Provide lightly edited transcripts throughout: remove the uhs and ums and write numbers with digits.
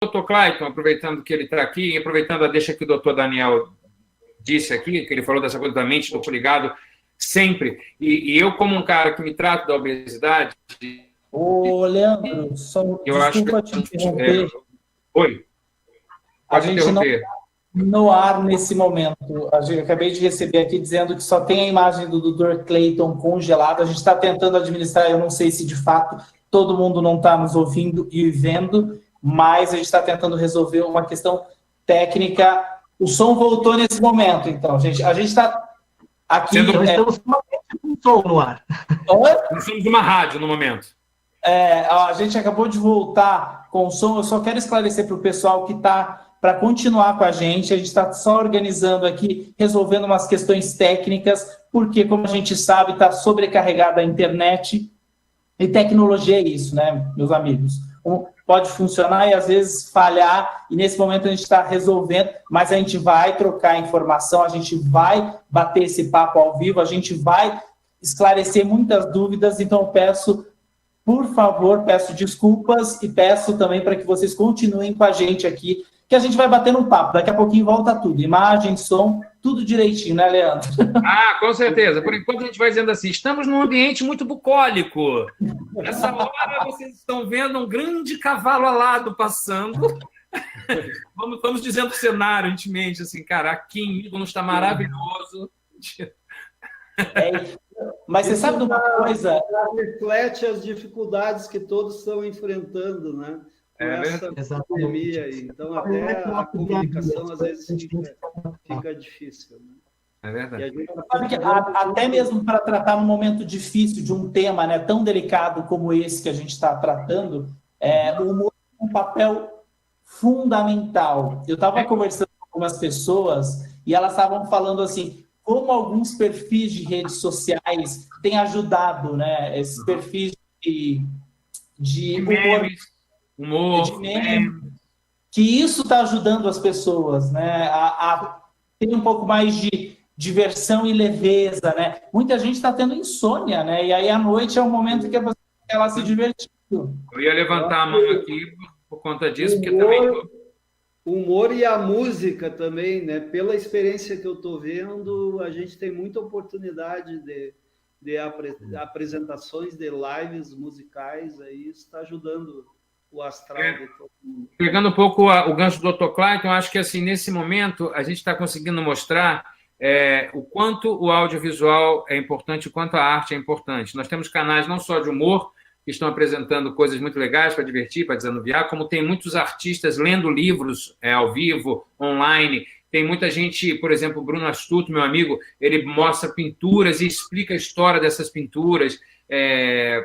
doutor Clayton, aproveitando que ele está aqui, e aproveitando a deixa que o doutor Daniel disse aqui, que ele falou dessa coisa da mente, estou ligado sempre. E eu, como um cara que me trato da obesidade... Ô, Leandro, desculpa te interromper. Oi, pode interromper. No ar nesse momento. Eu acabei de receber aqui dizendo que só tem a imagem do Dr. Clayton congelado. A gente está tentando administrar, eu não sei se de fato todo mundo não está nos ouvindo e vendo, mas a gente está tentando resolver uma questão técnica. O som voltou nesse momento, então, gente. A gente está aqui... Estamos com um som no ar. Nós estamos numa rádio no momento. A gente acabou de voltar com o som. Eu só quero esclarecer para o pessoal que está para continuar com a gente está só organizando aqui, resolvendo umas questões técnicas, porque, como a gente sabe, está sobrecarregada a internet, e tecnologia é isso, né, meus amigos? Pode funcionar e, às vezes, falhar, e nesse momento a gente está resolvendo, mas a gente vai trocar informação, a gente vai bater esse papo ao vivo, a gente vai esclarecer muitas dúvidas, então eu peço... Por favor, peço desculpas e peço também para que vocês continuem com a gente aqui, que a gente vai bater um papo. Daqui a pouquinho volta tudo. Imagem, som, tudo direitinho, né, Leandro? Ah, com certeza. Por enquanto a gente vai dizendo assim, estamos num ambiente muito bucólico. Nessa hora vocês estão vendo um grande cavalo alado passando. Vamos dizendo o cenário, intimamente, assim, cara, aqui em Ídolo está maravilhoso. Mas você sabe de uma coisa? Reflete as dificuldades que todos estão enfrentando, né? Essa pandemia aí. Então, até a comunicação, às vezes, fica difícil. Né? É verdade. Sabe que até mesmo para tratar num momento difícil de um tema, né, tão delicado como esse que a gente está tratando, o humor tem um papel fundamental. Eu estava conversando com algumas pessoas e elas estavam falando assim, como alguns perfis de redes sociais têm ajudado, né? Esses perfis de humor, de memes, que isso está ajudando as pessoas, né? A ter um pouco mais de diversão e leveza, né? Muita gente está tendo insônia, né? E aí à noite é o momento que ela se divertiu. Eu ia levantar a mão aqui por conta disso, porque também... O humor e a música também, né? Pela experiência que eu estou vendo, a gente tem muita oportunidade de apresentações, de lives musicais, aí está ajudando o astral de todo mundo. Pegando um pouco o gancho do Dr. Clayton, eu acho que assim, nesse momento a gente está conseguindo mostrar o quanto o audiovisual é importante, o quanto a arte é importante. Nós temos canais não só de humor, que estão apresentando coisas muito legais para divertir, para desanuviar, como tem muitos artistas lendo livros ao vivo, online. Tem muita gente, por exemplo, o Bruno Astuto, meu amigo, ele mostra pinturas e explica a história dessas pinturas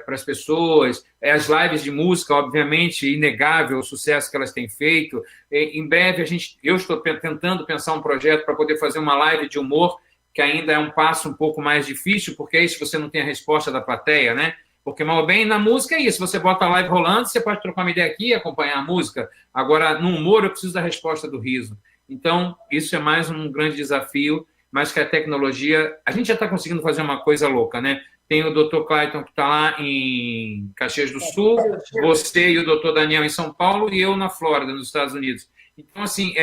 para as pessoas. As lives de música, obviamente, inegável o sucesso que elas têm feito. Em breve, eu estou tentando pensar um projeto para poder fazer uma live de humor, que ainda é um passo um pouco mais difícil, porque aí se você não tem a resposta da plateia, né? Porque, mal bem, na música é isso. Você bota a live rolando, você pode trocar uma ideia aqui e acompanhar a música. Agora, no humor, eu preciso da resposta do riso. Então, isso é mais um grande desafio, mas que a tecnologia... A gente já está conseguindo fazer uma coisa louca, né? Tem o Dr. Clayton que está lá em Caxias do Sul, você e o Dr. Daniel em São Paulo e eu na Flórida, nos Estados Unidos. Então, assim,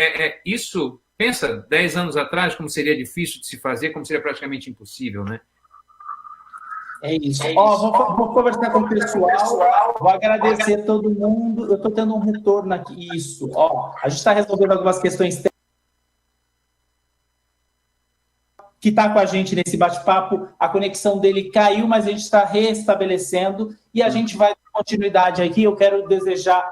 isso... Pensa, 10 anos atrás, como seria difícil de se fazer, como seria praticamente impossível, né? É isso. Vou conversar com o pessoal, vou agradecer a todo mundo. Eu estou tendo um retorno aqui. Isso. A gente está resolvendo algumas questões técnicas. Que está com a gente nesse bate-papo, a conexão dele caiu, mas a gente está restabelecendo e a gente vai dar continuidade aqui. Eu quero desejar,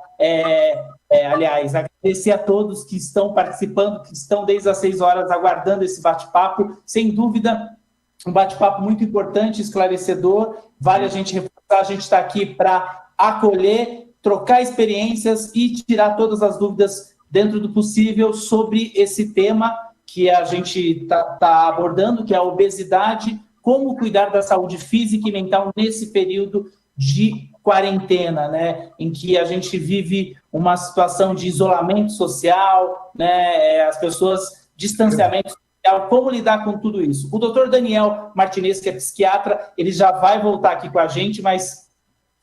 aliás, agradecer a todos que estão participando, que estão desde as 6 horas aguardando esse bate-papo. Sem dúvida, um bate-papo muito importante, esclarecedor, vale a gente reforçar, a gente está aqui para acolher, trocar experiências e tirar todas as dúvidas dentro do possível sobre esse tema que a gente está abordando, que é a obesidade, como cuidar da saúde física e mental nesse período de quarentena, né, em que a gente vive uma situação de isolamento social, né, as pessoas, distanciamento social, como lidar com tudo isso. O doutor Daniel Martinez, que é psiquiatra, ele já vai voltar aqui com a gente, mas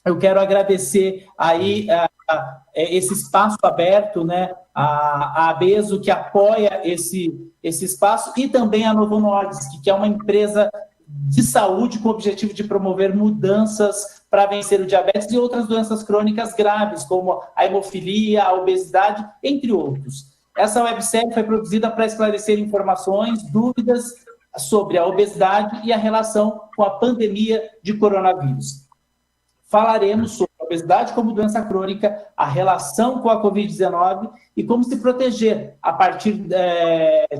eu quero agradecer aí esse espaço aberto, né? A Abeso, que apoia esse espaço, e também a Novo Nordisk, que é uma empresa de saúde com o objetivo de promover mudanças para vencer o diabetes e outras doenças crônicas graves, como a hemofilia, a obesidade, entre outros. Essa websérie foi produzida para esclarecer informações, dúvidas sobre a obesidade e a relação com a pandemia de coronavírus. Falaremos sobre a obesidade como doença crônica, a relação com a Covid-19 e como se proteger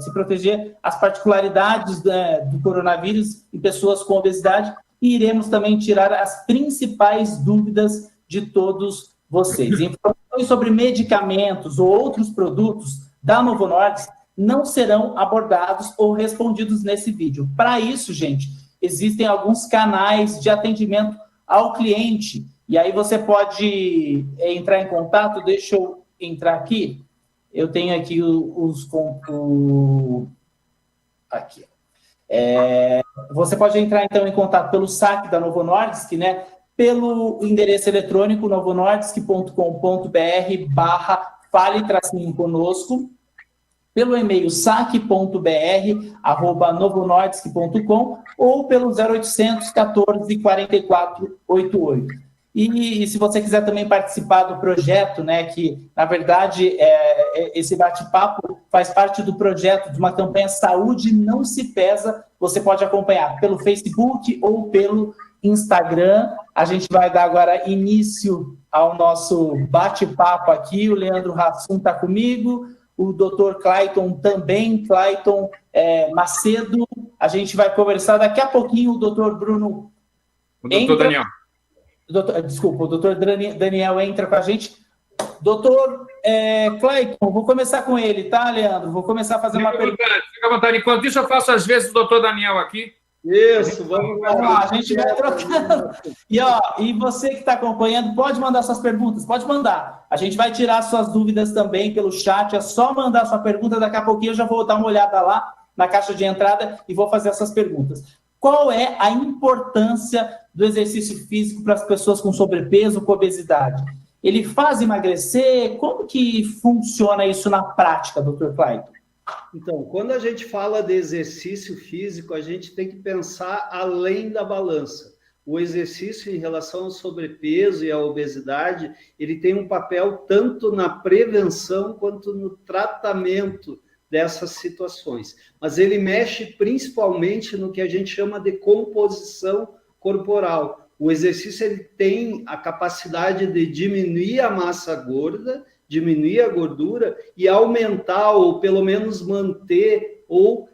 se proteger as particularidades do coronavírus em pessoas com obesidade, e iremos também tirar as principais dúvidas de todos vocês. Informações sobre medicamentos ou outros produtos da Novo Nordisk não serão abordados ou respondidos nesse vídeo. Para isso, gente, existem alguns canais de atendimento ao cliente, e aí você pode entrar em contato. Deixa eu entrar aqui, eu tenho aqui aqui. Você pode entrar, então, em contato pelo saque da Novo Nordisk, né, pelo endereço eletrônico novonordisk.com.br/fale-conosco, pelo e-mail saque.br@novonordisk.com ou pelo 0800 14 44 88. E se você quiser também participar do projeto, né, que, na verdade, esse bate-papo faz parte do projeto de uma campanha Saúde Não Se Pesa, você pode acompanhar pelo Facebook ou pelo Instagram. A gente vai dar agora início ao nosso bate-papo aqui. O Leandro Hassum está comigo, o Dr. Clayton também, Clayton Macedo. A gente vai conversar daqui a pouquinho. O Dr. Bruno... O Dr. Daniel. Desculpa, o doutor Daniel entra com a gente. Doutor Clayton, vou começar com ele, tá, Leandro? Vou começar a fazer uma pergunta. Fica à vontade. Enquanto isso, eu faço às vezes o doutor Daniel aqui. Isso, vamos lá. A gente vai trocando. E você que está acompanhando, pode mandar suas perguntas, pode mandar. A gente vai tirar suas dúvidas também pelo chat, é só mandar sua pergunta. Daqui a pouquinho eu já vou dar uma olhada lá na caixa de entrada e vou fazer essas perguntas. Qual é a importância do exercício físico para as pessoas com sobrepeso, com obesidade? Ele faz emagrecer? Como que funciona isso na prática, Dr. Clayton? Então, quando a gente fala de exercício físico, a gente tem que pensar além da balança. O exercício em relação ao sobrepeso e à obesidade, ele tem um papel tanto na prevenção quanto no tratamento dessas situações. Mas ele mexe principalmente no que a gente chama de composição corporal. O exercício ele tem a capacidade de diminuir a massa gorda, diminuir a gordura e aumentar, ou pelo menos manter, ou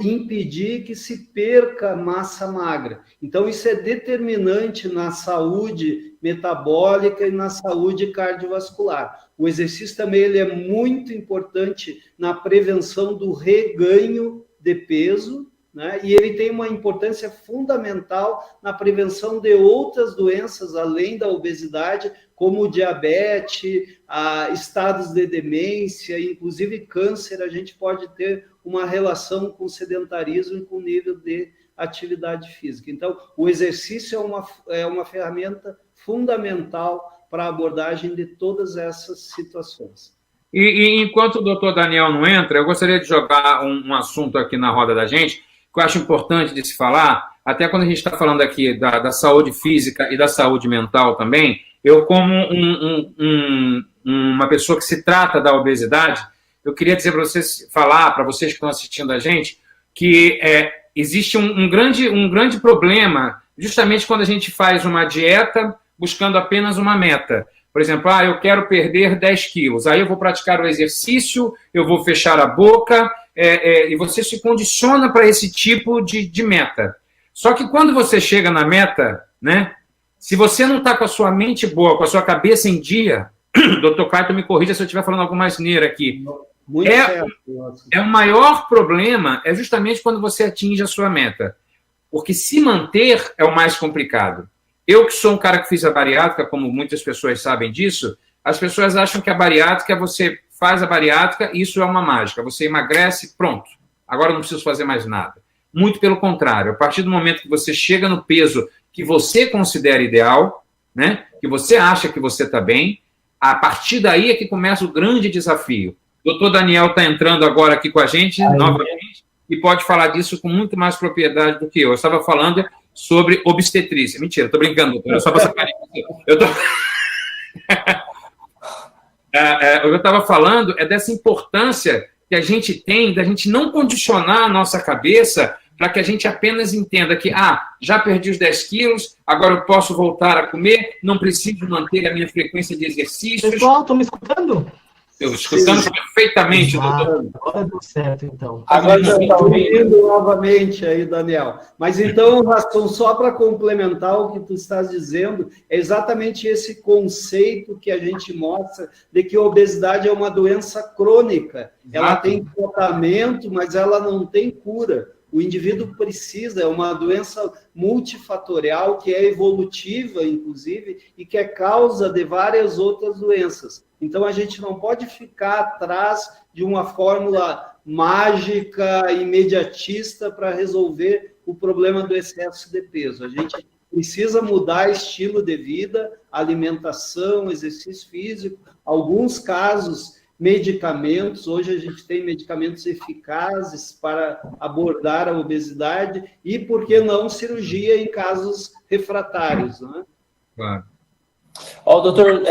impedir que se perca massa magra. Então, isso é determinante na saúde metabólica e na saúde cardiovascular. O exercício também ele é muito importante na prevenção do reganho de peso, né? E ele tem uma importância fundamental na prevenção de outras doenças, além da obesidade, como diabetes, estados de demência, inclusive câncer. A gente pode ter uma relação com sedentarismo e com nível de atividade física. Então, o exercício é uma ferramenta fundamental para a abordagem de todas essas situações. E enquanto o doutor Daniel não entra, eu gostaria de jogar um assunto aqui na roda da gente, que eu acho importante de se falar, até quando a gente está falando aqui da saúde física e da saúde mental também. Eu, como uma pessoa que se trata da obesidade, eu queria dizer para vocês, falar para vocês que estão assistindo a gente, que existe um grande problema justamente quando a gente faz uma dieta buscando apenas uma meta. Por exemplo, eu quero perder 10 quilos, aí eu vou praticar o exercício, eu vou fechar a boca, e você se condiciona para esse tipo de meta. Só que quando você chega na meta, né, se você não está com a sua mente boa, com a sua cabeça em dia, Dr. Clayton me corrija se eu estiver falando alguma asneira aqui, o maior problema é justamente quando você atinge a sua meta. Porque se manter é o mais complicado. Eu que sou um cara que fiz a bariátrica, como muitas pessoas sabem disso, as pessoas acham que a bariátrica, você faz a bariátrica e isso é uma mágica. Você emagrece, pronto. Agora não preciso fazer mais nada. Muito pelo contrário. A partir do momento que você chega no peso que você considera ideal, né, que você acha que você está bem, A partir daí é que começa o grande desafio. O doutor Daniel está entrando agora aqui com a gente, novamente, e pode falar disso com muito mais propriedade do que eu. Eu estava falando sobre obstetrícia. Mentira, estou brincando, doutor. Eu só para sacanear. Eu estava falando dessa importância que a gente tem, da gente não condicionar a nossa cabeça para que a gente apenas entenda que, já perdi os 10 quilos, agora eu posso voltar a comer, não preciso manter a minha frequência de exercícios. Pessoal, estão me escutando? Eu escutando perfeitamente, doutor. Agora deu certo, então. Agora já está ouvindo novamente aí, Daniel. Mas então, Raston, só para complementar o que tu estás dizendo, é exatamente esse conceito que a gente mostra de que a obesidade é uma doença crônica. Ela tem tratamento, mas ela não tem cura. O indivíduo precisa, é uma doença multifatorial, que é evolutiva, inclusive, e que é causa de várias outras doenças. Então, a gente não pode ficar atrás de uma fórmula mágica, imediatista, para resolver o problema do excesso de peso. A gente precisa mudar estilo de vida, alimentação, exercício físico, alguns casos, medicamentos. Hoje a gente tem medicamentos eficazes para abordar a obesidade e, por que não, cirurgia em casos refratários, né? Claro. Ó, o doutor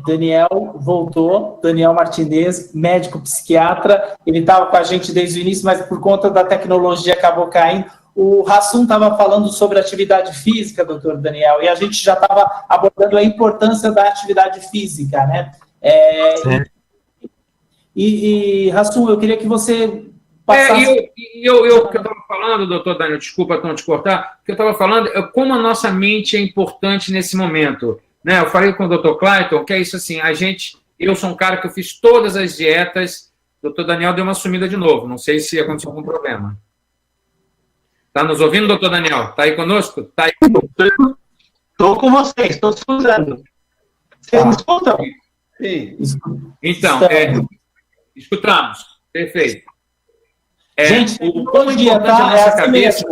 Daniel voltou, Daniel Martinez, médico psiquiatra, ele estava com a gente desde o início, mas por conta da tecnologia acabou caindo. O Rassum estava falando sobre atividade física, doutor Daniel, e a gente já estava abordando a importância da atividade física, né? Rassum, eu queria que você passasse... O que eu estava falando, doutor Daniel, desculpa não te cortar, o que eu estava falando é como a nossa mente é importante nesse momento, né? Eu falei com o doutor Clayton, que é isso assim, eu sou um cara que eu fiz todas as dietas, o doutor Daniel deu uma sumida de novo, não sei se aconteceu algum problema. Está nos ouvindo, doutor Daniel? Está aí conosco? Tá aí. Estou com vocês, estou escutando. Vocês me escutam? Sim. Então, escutamos. Perfeito. Gente, como dia, importante a nossa cabeça...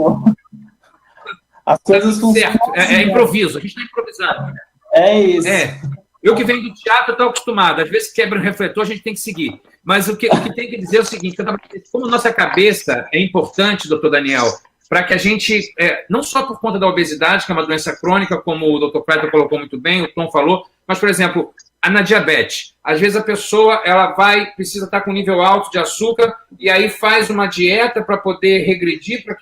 As coisas funcionam. Certo, é improviso, a gente está improvisando. É isso. Eu que venho do teatro estou acostumado. Às vezes quebra um refletor, a gente tem que seguir. Mas o que tem que dizer é o seguinte, como nossa cabeça é importante, doutor Daniel, para que a gente, não só por conta da obesidade, que é uma doença crônica, como o doutor Clayton colocou muito bem, o Tom falou, mas, por exemplo, na diabetes, às vezes a pessoa precisa estar com nível alto de açúcar e aí faz uma dieta para poder regredir para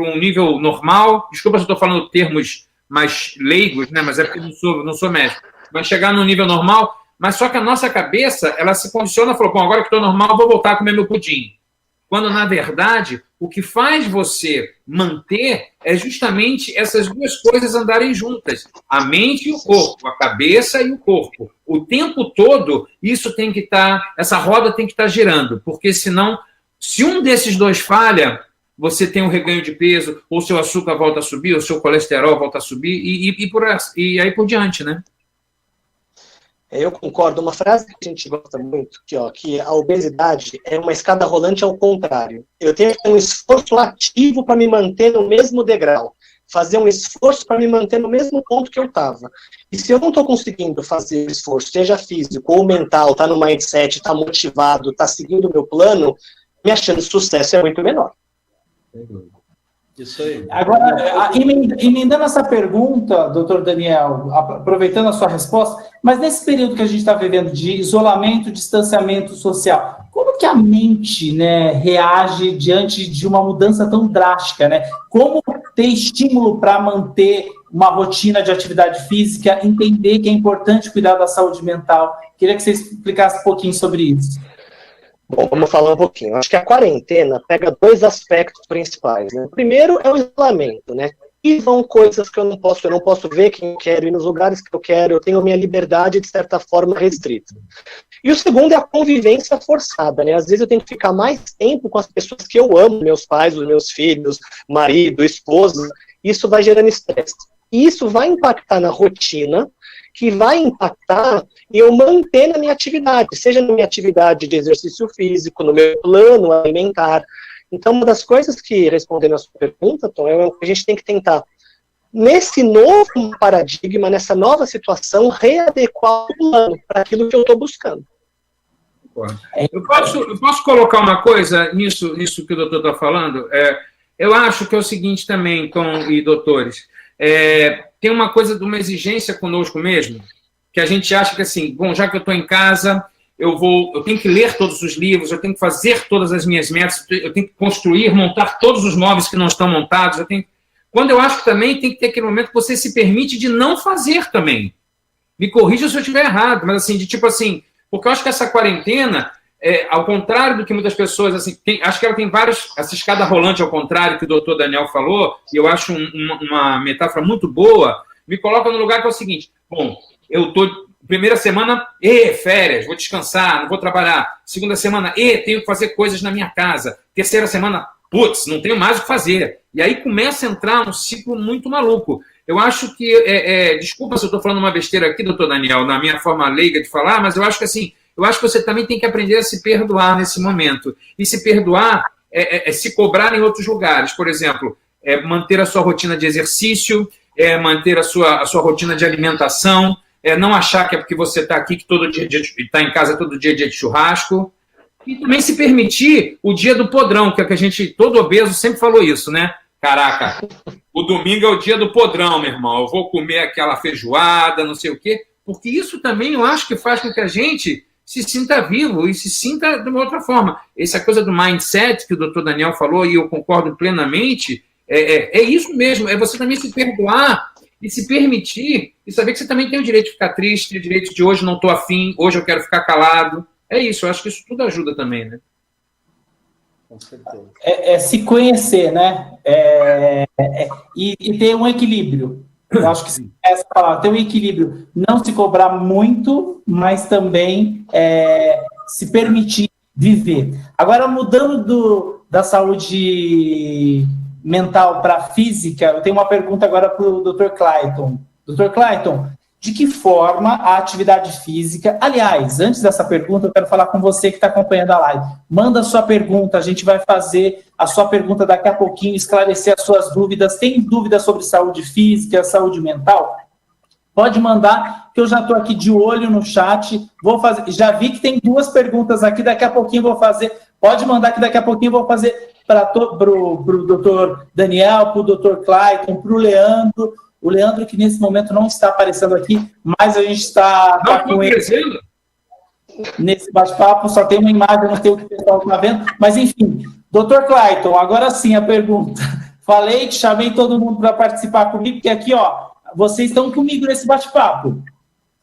um nível normal. Desculpa se eu estou falando termos mais leigos, né? Mas é porque eu não sou médico. Mas chegar no nível normal, mas só que a nossa cabeça, ela se condiciona e falou, agora que estou normal, vou voltar a comer meu pudim. Quando, na verdade, o que faz você manter é justamente essas duas coisas andarem juntas. A mente e o corpo, a cabeça e o corpo. O tempo todo, essa roda tem que estar girando, porque senão, se um desses dois falha, você tem um reganho de peso, ou seu açúcar volta a subir, ou seu colesterol volta a subir, e aí por diante, né? Eu concordo. Uma frase que a gente gosta muito, que a obesidade é uma escada rolante ao contrário. Eu tenho que ter um esforço ativo para me manter no mesmo degrau, fazer um esforço para me manter no mesmo ponto que eu estava. E se eu não estou conseguindo fazer o esforço, seja físico ou mental, está no mindset, está motivado, está seguindo o meu plano, minha chance de sucesso é muito menor. Isso aí. Agora, emendando essa pergunta, doutor Daniel, aproveitando a sua resposta, mas nesse período que a gente está vivendo de isolamento, distanciamento social, como que a mente, né, reage diante de uma mudança tão drástica, né? Como ter estímulo para manter uma rotina de atividade física, entender que é importante cuidar da saúde mental? Queria que você explicasse um pouquinho sobre isso. Bom, vamos falar um pouquinho. Acho que a quarentena pega dois aspectos principais, né? O primeiro é o isolamento, né? E vão coisas que eu não posso ver quem eu quero, ir nos lugares que eu quero, eu tenho minha liberdade, de certa forma, restrita. E o segundo é a convivência forçada, né? Às vezes eu tenho que ficar mais tempo com as pessoas que eu amo, meus pais, os meus filhos, marido, esposa, isso vai gerando estresse. E isso vai impactar na rotina, que vai impactar em eu manter na minha atividade, seja na minha atividade de exercício físico, no meu plano alimentar. Então, uma das coisas que, respondendo a sua pergunta, Tom, é que a gente tem que tentar nesse novo paradigma, nessa nova situação, readequar o plano para aquilo que eu estou buscando. Eu posso colocar uma coisa nisso que o doutor está falando? Eu acho que é o seguinte também, e doutores, tem uma coisa de uma exigência conosco mesmo, que a gente acha que assim, bom, já que eu estou em casa, eu tenho que ler todos os livros, eu tenho que fazer todas as minhas metas, eu tenho que construir, montar todos os móveis que não estão montados, quando eu acho que também tem que ter aquele momento que você se permite de não fazer também. Me corrija se eu estiver errado, mas assim, porque eu acho que essa quarentena, ao contrário do que muitas pessoas, assim, acho que ela tem essa escada rolante ao contrário que o doutor Daniel falou, e eu acho uma metáfora muito boa, me coloca no lugar que é o seguinte, bom, eu estou, primeira semana, férias, vou descansar, não vou trabalhar. Segunda semana, tenho que fazer coisas na minha casa. Terceira semana, putz, não tenho mais o que fazer. E aí começa a entrar um ciclo muito maluco. Eu acho que, desculpa se eu estou falando uma besteira aqui, doutor Daniel, na minha forma leiga de falar, mas eu acho que assim, você também tem que aprender a se perdoar nesse momento. E se perdoar se cobrar em outros lugares. Por exemplo, manter a sua rotina de exercício, manter a sua rotina de alimentação, não achar que é porque você está aqui que todo dia está em casa todo dia de churrasco. E também se permitir o dia do podrão, que é que a gente, todo obeso, sempre falou isso, né? Caraca, o domingo é o dia do podrão, meu irmão. Eu vou comer aquela feijoada, não sei o quê. Porque isso também eu acho que faz com que a gente se sinta vivo e se sinta de uma outra forma. Essa coisa do mindset que o doutor Daniel falou, e eu concordo plenamente, é isso mesmo, é você também se perdoar e se permitir e saber que você também tem o direito de ficar triste, o direito de hoje não estou afim, hoje eu quero ficar calado. É isso, eu acho que isso tudo ajuda também, né? Com certeza. Se conhecer, né? E ter um equilíbrio. Eu acho que essa palavra, ter um equilíbrio. Não se cobrar muito, mas também se permitir viver. Agora, mudando da saúde mental para a física, eu tenho uma pergunta agora para o Dr. Clayton. Dr. Clayton, de que forma a atividade física... Aliás, antes dessa pergunta, eu quero falar com você que está acompanhando a live. Manda a sua pergunta, a gente vai fazer a sua pergunta daqui a pouquinho, esclarecer as suas dúvidas. Tem dúvidas sobre saúde física, saúde mental? Pode mandar, que eu já estou aqui de olho no chat. Vou fazer. Já vi que tem 2 perguntas aqui, daqui a pouquinho vou fazer. Pode mandar que daqui a pouquinho vou fazer para o doutor Daniel, para o doutor Clayton, para o Leandro. O Leandro, que nesse momento não está aparecendo aqui, mas a gente está com ele nesse bate-papo, só tem uma imagem, não sei o que o pessoal está vendo. Mas, enfim, doutor Clayton, agora sim a pergunta. Falei que chamei todo mundo para participar comigo, porque aqui, vocês estão comigo nesse bate-papo.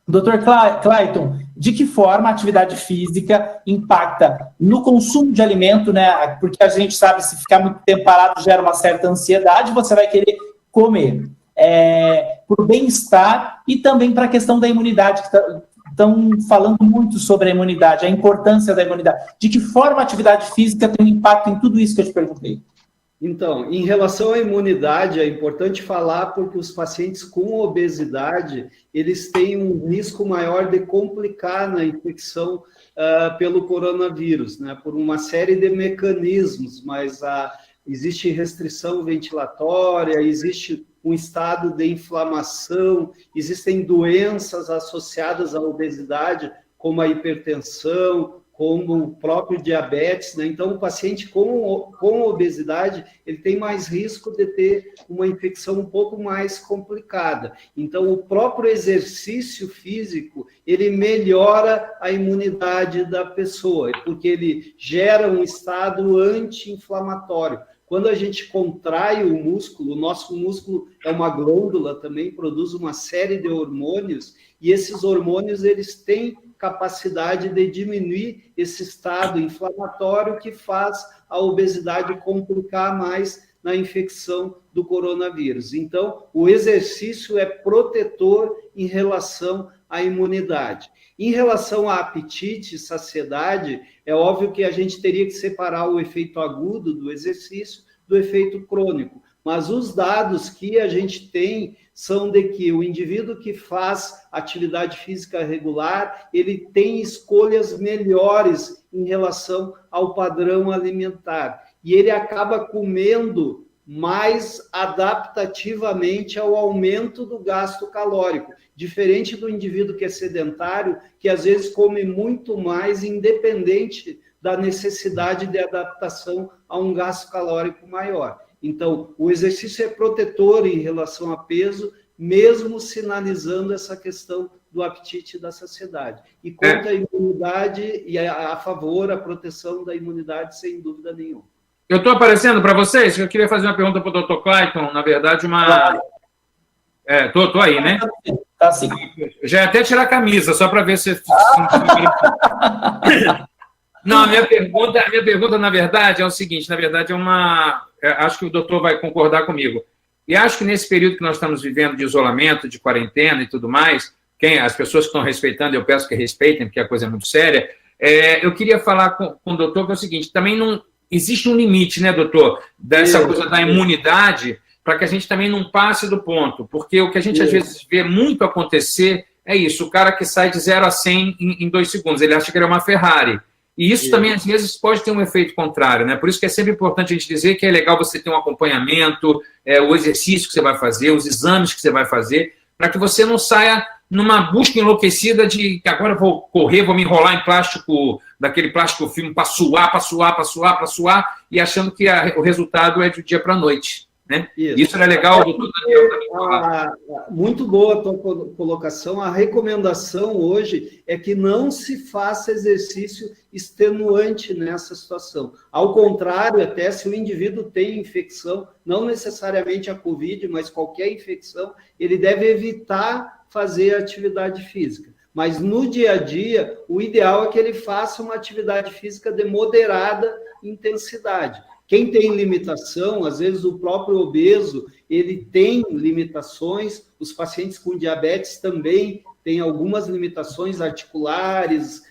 Doutor Clayton, de que forma a atividade física impacta no consumo de alimento, né? Porque a gente sabe, se ficar muito tempo parado, gera uma certa ansiedade, você vai querer comer. Por bem-estar e também para a questão da imunidade, que estão falando muito sobre a imunidade, a importância da imunidade. De que forma a atividade física tem um impacto em tudo isso que eu te perguntei? Então, em relação à imunidade, é importante falar porque os pacientes com obesidade, eles têm um risco maior de complicar na infecção pelo coronavírus, né? Por uma série de mecanismos, mas existe restrição ventilatória, existe um estado de inflamação, existem doenças associadas à obesidade, como a hipertensão, como o próprio diabetes, né? Então, o paciente com obesidade, ele tem mais risco de ter uma infecção um pouco mais complicada. Então, o próprio exercício físico, ele melhora a imunidade da pessoa, porque ele gera um estado anti-inflamatório. Quando a gente contrai o músculo, o nosso músculo é uma glândula também, produz uma série de hormônios, e esses hormônios, eles têm capacidade de diminuir esse estado inflamatório que faz a obesidade complicar mais na infecção do coronavírus. Então, o exercício é protetor em relação à imunidade. Em relação a apetite e saciedade, é óbvio que a gente teria que separar o efeito agudo do exercício do efeito crônico. Mas os dados que a gente tem são de que o indivíduo que faz atividade física regular, ele tem escolhas melhores em relação ao padrão alimentar. E ele acaba comendo mais adaptativamente ao aumento do gasto calórico, diferente do indivíduo que é sedentário, que às vezes come muito mais, independente da necessidade de adaptação a um gasto calórico maior. Então, o exercício é protetor em relação a peso, mesmo sinalizando essa questão do apetite e da saciedade. E contra a imunidade e a favor, a proteção da imunidade, sem dúvida nenhuma. Eu estou aparecendo para vocês? Eu queria fazer uma pergunta para o Dr. Clayton, na verdade, uma... Estou aí, né? Tá sim. Já ia até tirar a camisa, só para ver se... Não, a minha pergunta, na verdade, é o seguinte, na verdade, acho que o doutor vai concordar comigo. E acho que nesse período que nós estamos vivendo de isolamento, de quarentena e tudo mais, as pessoas que estão respeitando, eu peço que respeitem, porque a coisa é muito séria, eu queria falar com o doutor que é o seguinte, também não existe um limite, né, doutor, dessa coisa da imunidade, para que a gente também não passe do ponto, porque o que a gente às vezes vê muito acontecer é isso, o cara que sai de 0 a 100 em 2 segundos, ele acha que ele é uma Ferrari. E isso também, às vezes, pode ter um efeito contrário, né? Por isso que é sempre importante a gente dizer que é legal você ter um acompanhamento, o exercício que você vai fazer, os exames que você vai fazer, para que você não saia numa busca enlouquecida de que agora vou correr, vou me enrolar em plástico, daquele plástico filme, para suar, e achando que o resultado é de dia para a noite. Né? Isso era legal, doutor Daniel também falar. Muito boa a tua colocação. A recomendação hoje é que não se faça exercício extenuante nessa situação. Ao contrário, até se o indivíduo tem infecção, não necessariamente a Covid, mas qualquer infecção, ele deve evitar fazer atividade física. Mas no dia a dia, o ideal é que ele faça uma atividade física de moderada intensidade. Quem tem limitação, às vezes o próprio obeso, ele tem limitações, os pacientes com diabetes também têm algumas limitações articulares,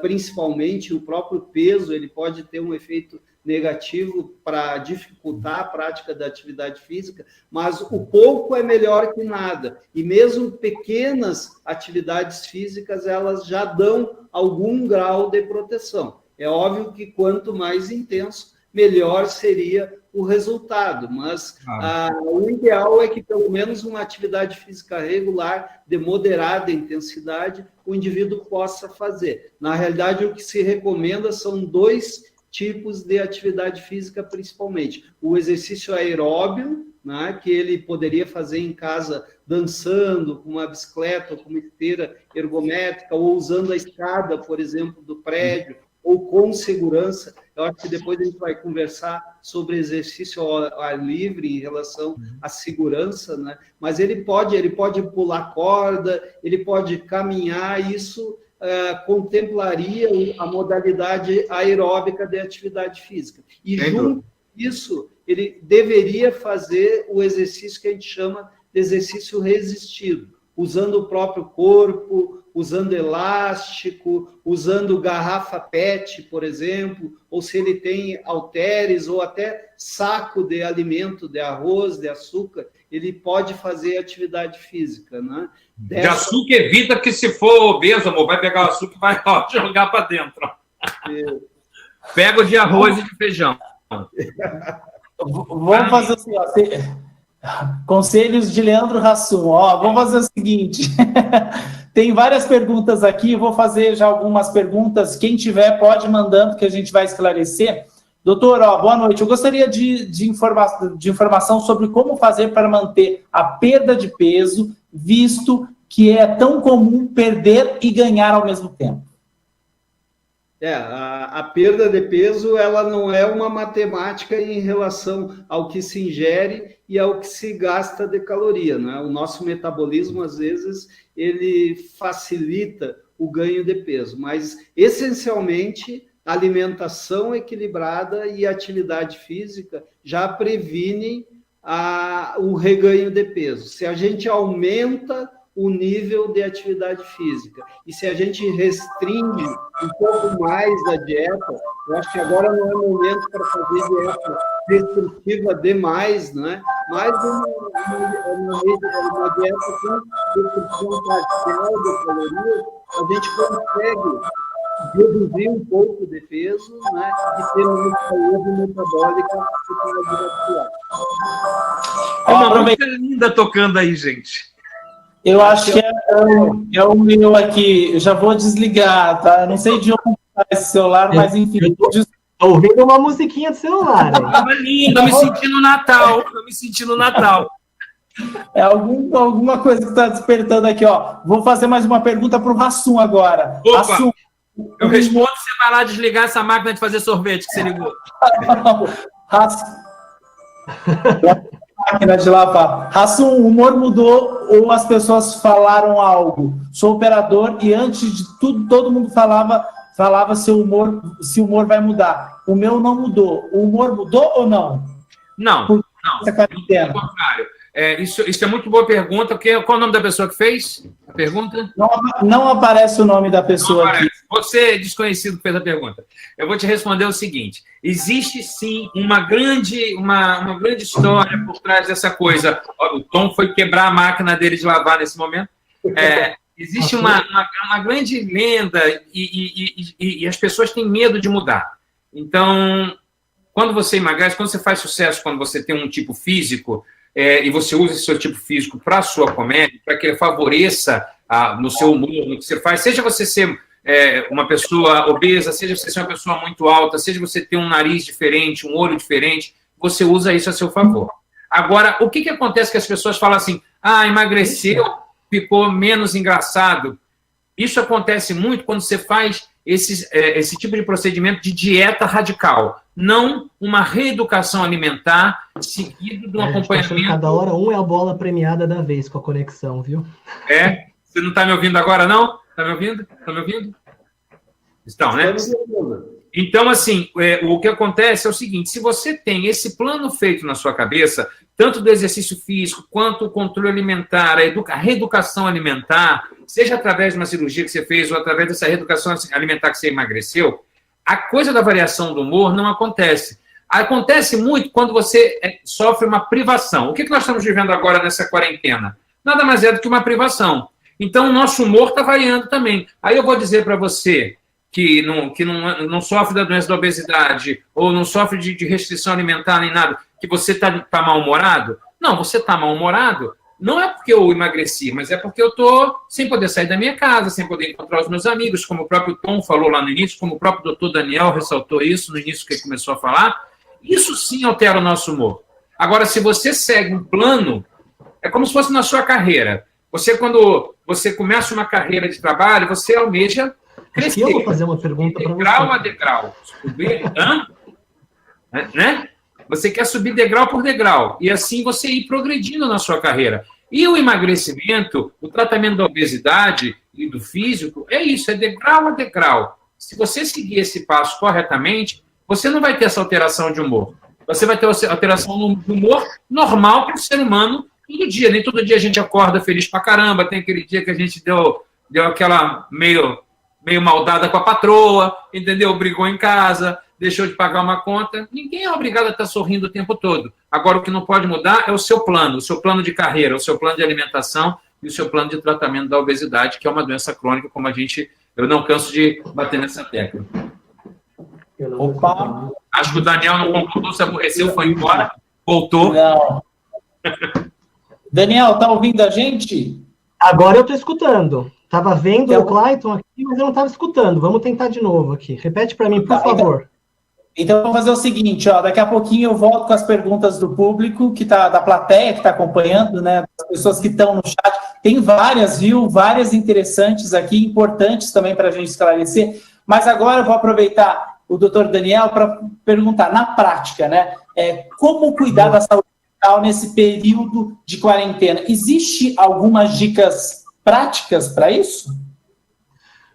principalmente o próprio peso, ele pode ter um efeito negativo para dificultar a prática da atividade física, mas o pouco é melhor que nada. E mesmo pequenas atividades físicas, elas já dão algum grau de proteção. É óbvio que quanto mais intenso, melhor seria o resultado, mas o ideal é que pelo menos uma atividade física regular, de moderada intensidade, o indivíduo possa fazer. Na realidade, o que se recomenda são 2 tipos de atividade física, principalmente. O exercício aeróbio, né, que ele poderia fazer em casa dançando, com uma bicicleta, ou com uma esteira ergométrica, ou usando a escada, por exemplo, do prédio, ou com segurança. Eu acho que depois a gente vai conversar sobre exercício ao ar livre em relação à segurança, né? Mas ele pode pular corda, ele pode caminhar, isso contemplaria a modalidade aeróbica de atividade física. E junto isso, ele deveria fazer o exercício que a gente chama de exercício resistido, usando o próprio corpo, usando elástico, usando garrafa PET, por exemplo, ou se ele tem halteres ou até saco de alimento, de arroz, de açúcar, ele pode fazer atividade física, né? De açúcar evita, porque se for obeso, amor, vai pegar o açúcar e vai jogar para dentro. Pega o de arroz e de feijão. Vamos fazer assim, ó. Conselhos de Leandro Hassum. Vamos fazer o seguinte. Tem várias perguntas aqui, vou fazer já algumas perguntas. Quem tiver, pode ir mandando, que a gente vai esclarecer. Doutor, boa noite. Eu gostaria de informação sobre como fazer para manter a perda de peso, visto que é tão comum perder e ganhar ao mesmo tempo. A perda de peso, ela não é uma matemática em relação ao que se ingere e ao que se gasta de caloria, né? O nosso metabolismo, às vezes, ele facilita o ganho de peso, mas, essencialmente, alimentação equilibrada e atividade física já previnem o reganho de peso. Se a gente aumenta o nível de atividade física. E se a gente restringe um pouco mais a dieta, eu acho que agora não é momento para fazer dieta restritiva demais, né? Mais uma dieta com restrição parcial de calorias, a gente consegue reduzir um pouco de peso, né, e ter uma saúde metabólica para a vida atual. Uma música linda tocando aí, gente. Eu acho que é o meu aqui. Eu já vou desligar, tá? Não sei de onde está esse celular, mas enfim. Tô ouvindo uma musiquinha do celular. Tava lindo, me sentindo no Natal. Tô me sentindo no Natal. É alguma coisa que está despertando aqui, ó. Vou fazer mais uma pergunta para o Rassum agora. Opa, Rassum, eu respondo se você vai lá desligar essa máquina de fazer sorvete que você ligou. Rassum. Máquina de lavar. Rassum, o humor mudou ou as pessoas falaram algo? Sou operador e antes de tudo, todo mundo falava se o humor vai mudar. O meu não mudou. O humor mudou ou não? Não, Por não. essa quarentena. Pelo contrário. Isso é muito boa pergunta. Qual o nome da pessoa que fez a pergunta? Não aparece o nome da pessoa aqui. Você é desconhecido que fez a pergunta. Eu vou te responder o seguinte: existe sim uma grande história por trás dessa coisa. O Tom foi quebrar a máquina dele de lavar nesse momento. Existe uma grande lenda e as pessoas têm medo de mudar. Então, quando você emagrece, quando você faz sucesso, quando você tem um tipo físico, e você usa esse seu tipo físico para a sua comédia, para que ele favoreça no seu humor, no que você faz, seja você ser uma pessoa obesa, seja você ser uma pessoa muito alta, seja você ter um nariz diferente, um olho diferente, você usa isso a seu favor. Agora, o que acontece que as pessoas falam assim, emagreceu, ficou menos engraçado? Isso acontece muito quando você faz esse tipo de procedimento de dieta radical, não uma reeducação alimentar seguido de um acompanhamento. Cada hora é a bola premiada da vez com a conexão, viu? Você não está me ouvindo agora, não? Está me ouvindo? Está me ouvindo? Estão, né? Então, assim, o que acontece é o seguinte, se você tem esse plano feito na sua cabeça, tanto do exercício físico, quanto o controle alimentar, a reeducação alimentar, seja através de uma cirurgia que você fez ou através dessa reeducação alimentar que você emagreceu, a coisa da variação do humor não acontece. Acontece muito quando você sofre uma privação. O que nós estamos vivendo agora nessa quarentena? Nada mais é do que uma privação. Então, o nosso humor está variando também. Aí eu vou dizer para você que não sofre da doença da obesidade ou não sofre de restrição alimentar nem nada, que você está mal-humorado? Não, você está mal-humorado não é porque eu emagreci, mas é porque eu estou sem poder sair da minha casa, sem poder encontrar os meus amigos, como o próprio Tom falou lá no início, como o próprio doutor Daniel ressaltou isso no início que ele começou a falar. Isso sim altera o nosso humor. Agora, se você segue um plano, é como se fosse na sua carreira. Quando você começa uma carreira de trabalho, você almeja crescer. Eu vou fazer uma pergunta para você. Degrau a degrau. Né? Você quer subir degrau por degrau. E assim você ir progredindo na sua carreira. E o emagrecimento, o tratamento da obesidade e do físico, é isso, é degrau a degrau. Se você seguir esse passo corretamente, você não vai ter essa alteração de humor. Você vai ter alteração de humor normal para o ser humano todo dia. Nem todo dia a gente acorda feliz pra caramba. Tem aquele dia que a gente deu aquela meio maldada com a patroa, entendeu? Brigou em casa, deixou de pagar uma conta. Ninguém é obrigado a estar sorrindo o tempo todo. Agora, o que não pode mudar é o seu plano de carreira, o seu plano de alimentação e o seu plano de tratamento da obesidade, que é uma doença crônica, como eu não canso de bater nessa tecla. Opa! Acho que o Daniel não concordou, se aborreceu, foi embora, voltou. Não. Daniel, tá ouvindo a gente? Agora eu estou escutando. Estava vendo o Clayton aqui, mas eu não estava escutando. Vamos tentar de novo aqui. Repete para mim, por favor. Então, vamos fazer o seguinte, ó, daqui a pouquinho eu volto com as perguntas do público, da plateia que está acompanhando, né, das pessoas que estão no chat. Tem várias, viu? Várias interessantes aqui, importantes também para a gente esclarecer. Mas agora eu vou aproveitar o doutor Daniel para perguntar, na prática, né, como cuidar da saúde mental nesse período de quarentena? Existe algumas dicas práticas para isso?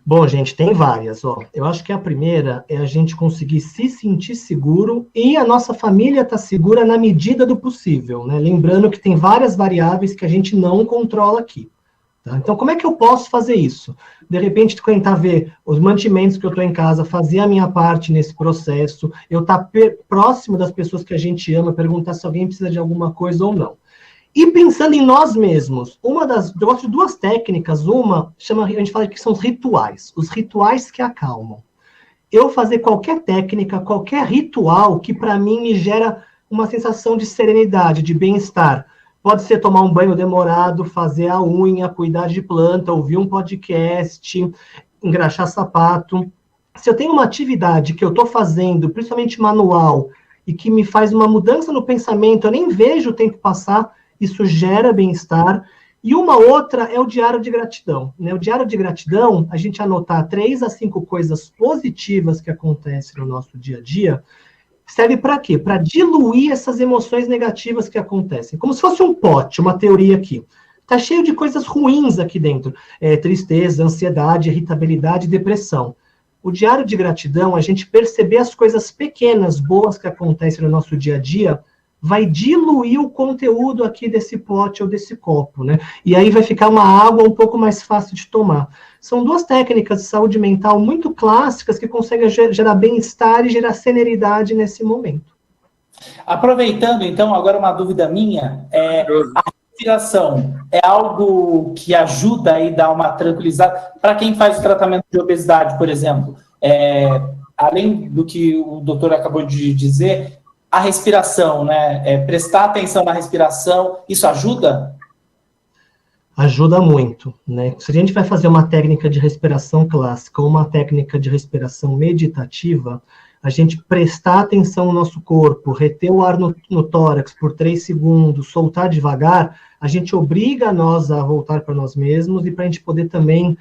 Bom, gente, tem várias. Eu acho que a primeira é a gente conseguir se sentir seguro e a nossa família tá segura na medida do possível, né? Lembrando que tem várias variáveis que a gente não controla aqui. Tá? Então, como é que eu posso fazer isso? De repente, tentar ver os mantimentos que eu estou em casa, fazer a minha parte nesse processo, eu estar próximo das pessoas que a gente ama, perguntar se alguém precisa de alguma coisa ou não. E pensando em nós mesmos, eu gosto de duas técnicas, a gente fala que são os rituais que acalmam. Eu fazer qualquer técnica, qualquer ritual que para mim me gera uma sensação de serenidade, de bem-estar. Pode ser tomar um banho demorado, fazer a unha, cuidar de planta, ouvir um podcast, engraxar sapato. Se eu tenho uma atividade que eu estou fazendo, principalmente manual, e que me faz uma mudança no pensamento, eu nem vejo o tempo passar, isso gera bem-estar. E uma outra é o diário de gratidão. Né? O diário de gratidão, a gente anotar 3 a 5 coisas positivas que acontecem no nosso dia a dia, serve para quê? Para diluir essas emoções negativas que acontecem. Como se fosse um pote, uma teoria aqui. Está cheio de coisas ruins aqui dentro. Tristeza, ansiedade, irritabilidade, depressão. O diário de gratidão, a gente perceber as coisas pequenas, boas que acontecem no nosso dia a dia, vai diluir o conteúdo aqui desse pote ou desse copo, né? E aí vai ficar uma água um pouco mais fácil de tomar. São 2 técnicas de saúde mental muito clássicas que conseguem gerar bem-estar e gerar celeridade nesse momento. Aproveitando, então, agora uma dúvida minha, a respiração é algo que ajuda a dar uma tranquilizada? Para quem faz o tratamento de obesidade, por exemplo, além do que o doutor acabou de dizer, a respiração, né? Prestar atenção na respiração, isso ajuda? Ajuda muito, né? Se a gente vai fazer uma técnica de respiração clássica ou uma técnica de respiração meditativa, a gente prestar atenção no nosso corpo, reter o ar no tórax por 3 segundos, soltar devagar, a gente obriga nós a voltar para nós mesmos e para a gente poder também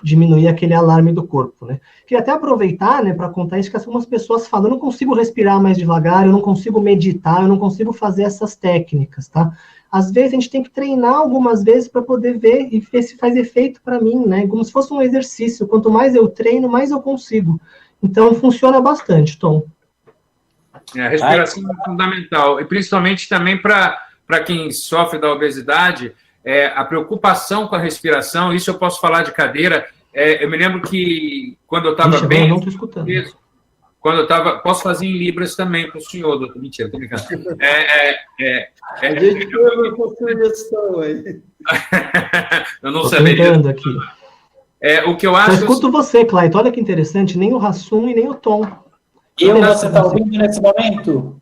diminuir aquele alarme do corpo, né? Queria até aproveitar, né, para contar isso, que algumas pessoas falam, eu não consigo respirar mais devagar, eu não consigo meditar, eu não consigo fazer essas técnicas, tá? Às vezes a gente tem que treinar algumas vezes para poder ver e ver se faz efeito para mim, né? Como se fosse um exercício, quanto mais eu treino, mais eu consigo. Então funciona bastante, Tom. A respiração é fundamental, e principalmente também para quem sofre da obesidade, a preocupação com a respiração, isso eu posso falar de cadeira. Eu me lembro que quando eu estava bem... Não estou escutando. Quando eu estava... Posso fazer em libras também para o senhor, doutor. Mentira, estou brincando. A gente tem uma sugestão aí. Eu não Estou saberia. tentando aqui. O que eu acho... Eu escuto você, Clayton. Olha que interessante. Nem o Rassum e nem o Tom. Você está ouvindo nesse momento?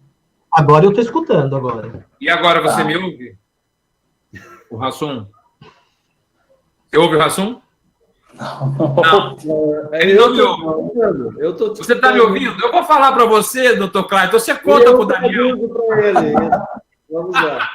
Agora eu estou escutando, agora. E agora você me ouve? O Rassum? Você ouve o Rassum? Não. Ele não me ouve. Você está me ouvindo? Eu vou falar para você, doutor Clayton. Você conta para o Daniel. Vamos lá.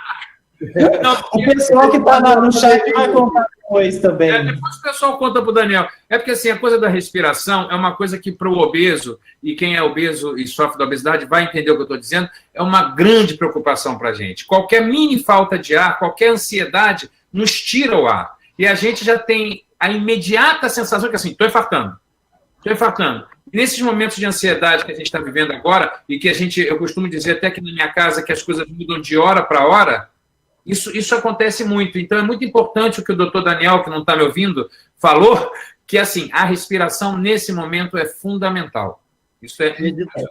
Não, o pessoal que está no chat vai contar depois também. Depois o pessoal conta para o Daniel. É porque assim, a coisa da respiração é uma coisa que para o obeso, e quem é obeso e sofre da obesidade vai entender o que eu estou dizendo, é uma grande preocupação para a gente. Qualquer mini falta de ar, qualquer ansiedade, nos tira o ar. E a gente já tem a imediata sensação que assim, estou infartando. E nesses momentos de ansiedade que a gente está vivendo agora, e que eu costumo dizer até que na minha casa que as coisas mudam de hora para hora, isso acontece muito. Então, é muito importante o que o doutor Daniel, que não está me ouvindo, falou, que assim, a respiração nesse momento é fundamental. Isso é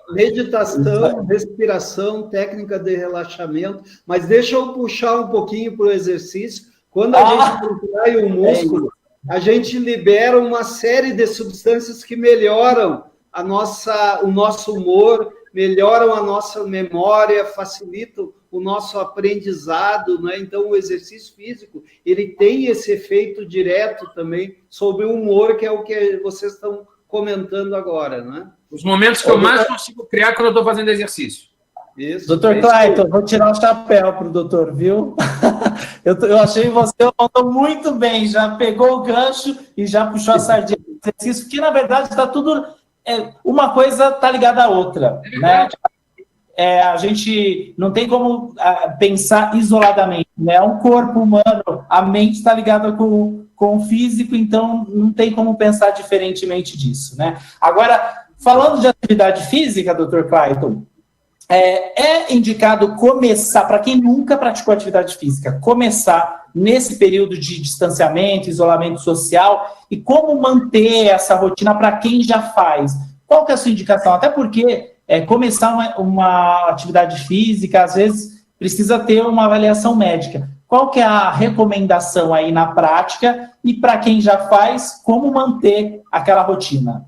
meditação, respiração, técnica de relaxamento. Mas deixa eu puxar um pouquinho para o exercício. Quando a gente contrai o músculo, a gente libera uma série de substâncias que melhoram o nosso humor, melhoram a nossa memória, facilitam o nosso aprendizado, né? Então, o exercício físico, ele tem esse efeito direto também sobre o humor, que é o que vocês estão comentando agora, né? Os momentos que eu mais consigo criar quando eu estou fazendo exercício. Isso, doutor Clayton, vou tirar o chapéu para o doutor, viu? Eu achei você mandou muito bem, já pegou o gancho e já puxou a sardinha do exercício, que na verdade está tudo... uma coisa está ligada à outra, né? A gente não tem como pensar isoladamente, né? É um corpo humano, a mente está ligada com o físico, então não tem como pensar diferentemente disso, né? Agora, falando de atividade física, doutor Clayton, é indicado começar, para quem nunca praticou atividade física, começar nesse período de distanciamento, isolamento social, e como manter essa rotina para quem já faz? Qual que é a sua indicação? Até porque começar uma atividade física, às vezes, precisa ter uma avaliação médica. Qual que é a recomendação aí na prática e para quem já faz, como manter aquela rotina?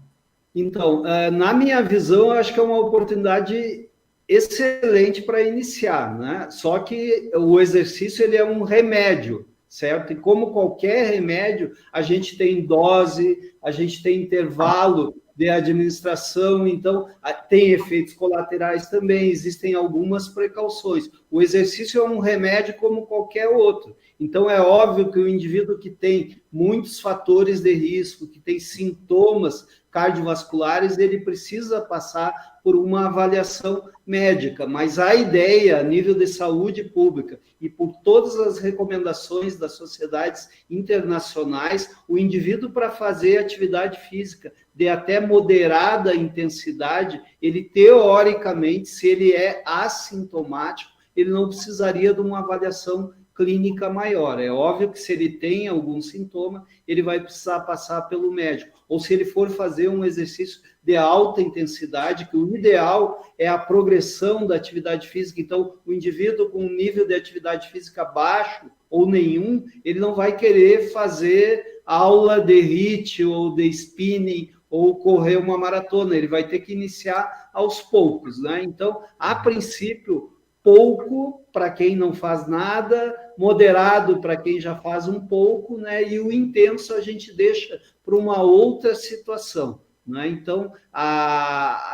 Então, na minha visão, eu acho que é uma oportunidade excelente para iniciar, né? Só que o exercício ele é um remédio, certo? E como qualquer remédio, a gente tem dose, a gente tem intervalo de administração, então tem efeitos colaterais também, existem algumas precauções. O exercício é um remédio como qualquer outro. Então, é óbvio que o indivíduo que tem muitos fatores de risco, que tem sintomas cardiovasculares, ele precisa passar por uma avaliação médica, mas a ideia, a nível de saúde pública e por todas as recomendações das sociedades internacionais, o indivíduo para fazer atividade física de até moderada intensidade, ele teoricamente, se ele é assintomático, ele não precisaria de uma avaliação clínica maior. É óbvio que se ele tem algum sintoma, ele vai precisar passar pelo médico. Ou se ele for fazer um exercício de alta intensidade, que o ideal é a progressão da atividade física. Então, o indivíduo com um nível de atividade física baixo ou nenhum, ele não vai querer fazer aula de HIIT ou de spinning ou correr uma maratona. Ele vai ter que iniciar aos poucos, né? Então, a princípio, pouco para quem não faz nada, moderado para quem já faz um pouco, né? E o intenso a gente deixa para uma outra situação, né? Então,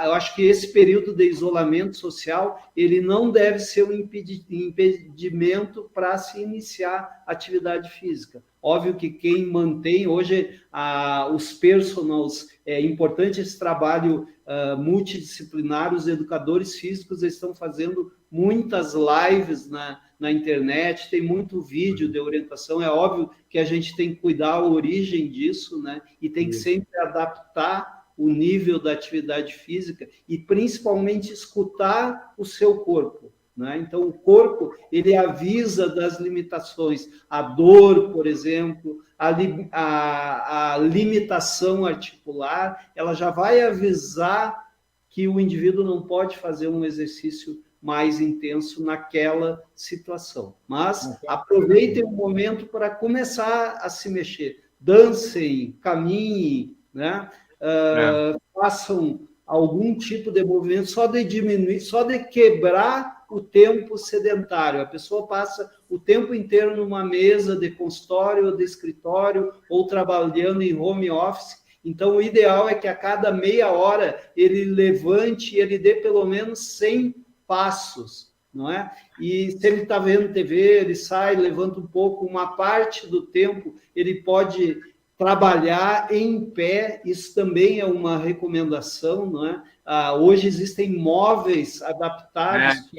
eu acho que esse período de isolamento social, ele não deve ser um impedimento para se iniciar atividade física. Óbvio que quem mantém, hoje, os personals, é importante esse trabalho multidisciplinar, os educadores físicos estão fazendo muitas lives na internet, tem muito vídeo de orientação, é óbvio que a gente tem que cuidar a origem disso, né? E tem que sempre adaptar o nível da atividade física e principalmente escutar o seu corpo, né? Então, o corpo, ele avisa das limitações, a dor, por exemplo, a limitação articular, ela já vai avisar que o indivíduo não pode fazer um exercício mais intenso naquela situação. Mas aproveitem o momento para começar a se mexer. Dancem, caminhem, né? Façam algum tipo de movimento só de diminuir, só de quebrar o tempo sedentário. A pessoa passa o tempo inteiro numa mesa de consultório ou de escritório ou trabalhando em home office. Então, o ideal é que a cada meia hora ele levante e ele dê pelo menos 100 passos, não é? E se ele está vendo TV, ele sai, levanta um pouco, uma parte do tempo ele pode trabalhar em pé, isso também é uma recomendação, não é? Hoje existem móveis adaptados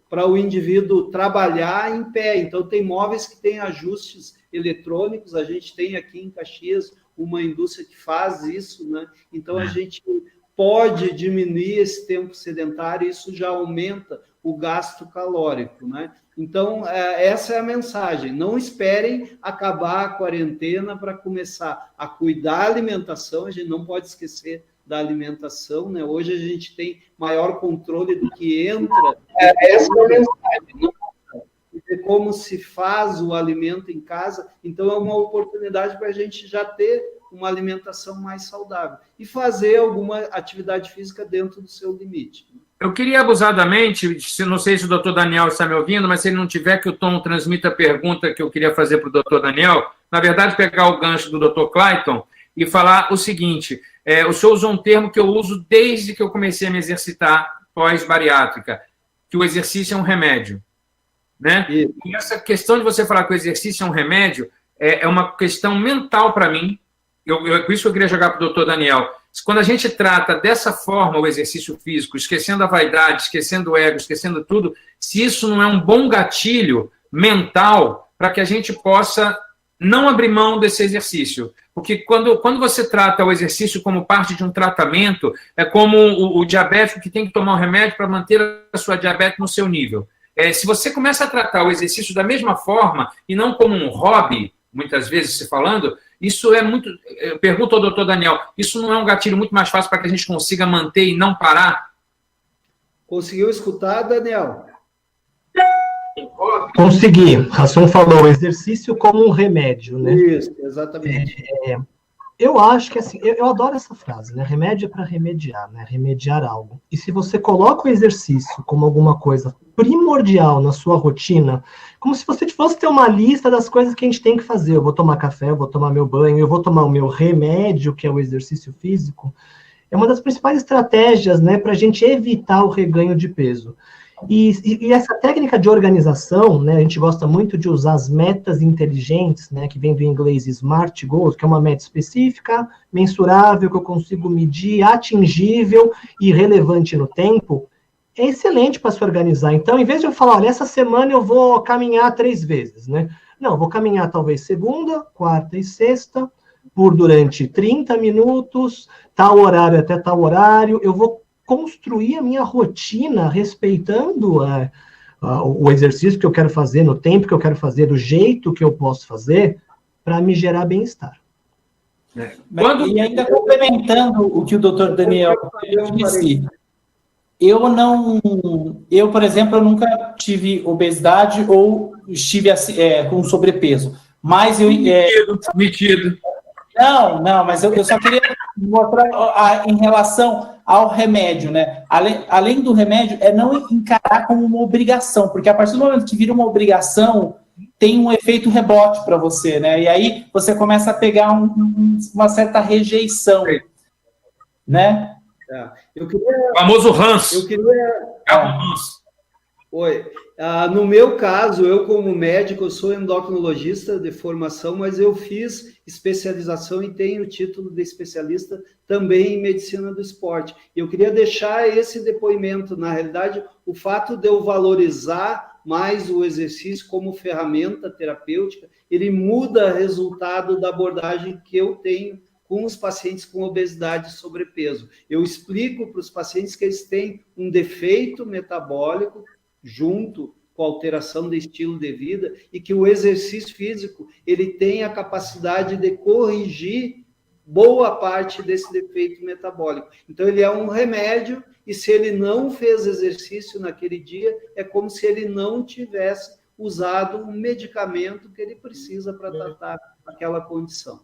para o indivíduo trabalhar em pé, então tem móveis que têm ajustes eletrônicos, a gente tem aqui em Caxias uma indústria que faz isso, né? Então a gente pode diminuir esse tempo sedentário, isso já aumenta o gasto calórico, né? Então, essa é a mensagem. Não esperem acabar a quarentena para começar a cuidar da alimentação, a gente não pode esquecer da alimentação, né? Hoje a gente tem maior controle do que entra. Essa é a mensagem. De como se faz o alimento em casa, então é uma oportunidade para a gente já ter uma alimentação mais saudável e fazer alguma atividade física dentro do seu limite. Eu queria abusadamente, não sei se o doutor Daniel está me ouvindo, mas se ele não tiver, que o Tom transmita a pergunta que eu queria fazer para o doutor Daniel, na verdade, pegar o gancho do doutor Clayton e falar o seguinte, o senhor usou um termo que eu uso desde que eu comecei a me exercitar pós-bariátrica, que o exercício é um remédio. Né? E essa questão de você falar que o exercício é um remédio é uma questão mental para mim. Por isso que eu queria jogar para o doutor Daniel. Quando a gente trata dessa forma o exercício físico, esquecendo a vaidade, esquecendo o ego, esquecendo tudo, se isso não é um bom gatilho mental para que a gente possa não abrir mão desse exercício. Porque quando você trata o exercício como parte de um tratamento, é como o diabético que tem que tomar um remédio para manter a sua diabetes no seu nível. Se você começa a tratar o exercício da mesma forma e não como um hobby, muitas vezes se falando, isso é muito... Eu pergunto ao doutor Daniel, isso não é um gatilho muito mais fácil para que a gente consiga manter e não parar? Conseguiu escutar, Daniel? Consegui. Rassum falou o exercício como um remédio, né? Isso, exatamente. Eu acho que, assim, eu adoro essa frase, né? Remédio é para remediar, né? Remediar algo. E se você coloca o exercício como alguma coisa primordial na sua rotina, como se você fosse ter uma lista das coisas que a gente tem que fazer. Eu vou tomar café, eu vou tomar meu banho, eu vou tomar o meu remédio, que é o exercício físico. É uma das principais estratégias, né, para a gente evitar o reganho de peso. E essa técnica de organização, né, a gente gosta muito de usar as metas inteligentes, né, que vem do inglês SMART Goals, que é uma meta específica, mensurável, que eu consigo medir, atingível e relevante no tempo, é excelente para se organizar. Então, em vez de eu falar, olha, essa semana eu vou caminhar 3 vezes, né? Não, eu vou caminhar talvez segunda, quarta e sexta, durante 30 minutos, tal horário até tal horário, eu vou construir a minha rotina respeitando o exercício que eu quero fazer, no tempo que eu quero fazer, do jeito que eu posso fazer, para me gerar bem-estar. E ainda complementando o que o doutor Daniel disse, eu, por exemplo, eu nunca tive obesidade ou estive com sobrepeso, mas eu... Metido. Não, mas eu só queria mostrar em relação ao remédio, né? Além do remédio, é não encarar como uma obrigação, porque a partir do momento que vira uma obrigação, tem um efeito rebote para você, né? E aí você começa a pegar uma certa rejeição, né? O famoso ranço. Ranço. Oi. No meu caso, eu como médico, eu sou endocrinologista de formação, mas eu fiz especialização e tenho título de especialista também em medicina do esporte. Eu queria deixar esse depoimento, na realidade, o fato de eu valorizar mais o exercício como ferramenta terapêutica, ele muda o resultado da abordagem que eu tenho com os pacientes com obesidade e sobrepeso. Eu explico para os pacientes que eles têm um defeito metabólico junto com a alteração de estilo de vida e que o exercício físico ele tem a capacidade de corrigir boa parte desse defeito metabólico. Então, ele é um remédio e se ele não fez exercício naquele dia, é como se ele não tivesse usado um medicamento que ele precisa para tratar aquela condição.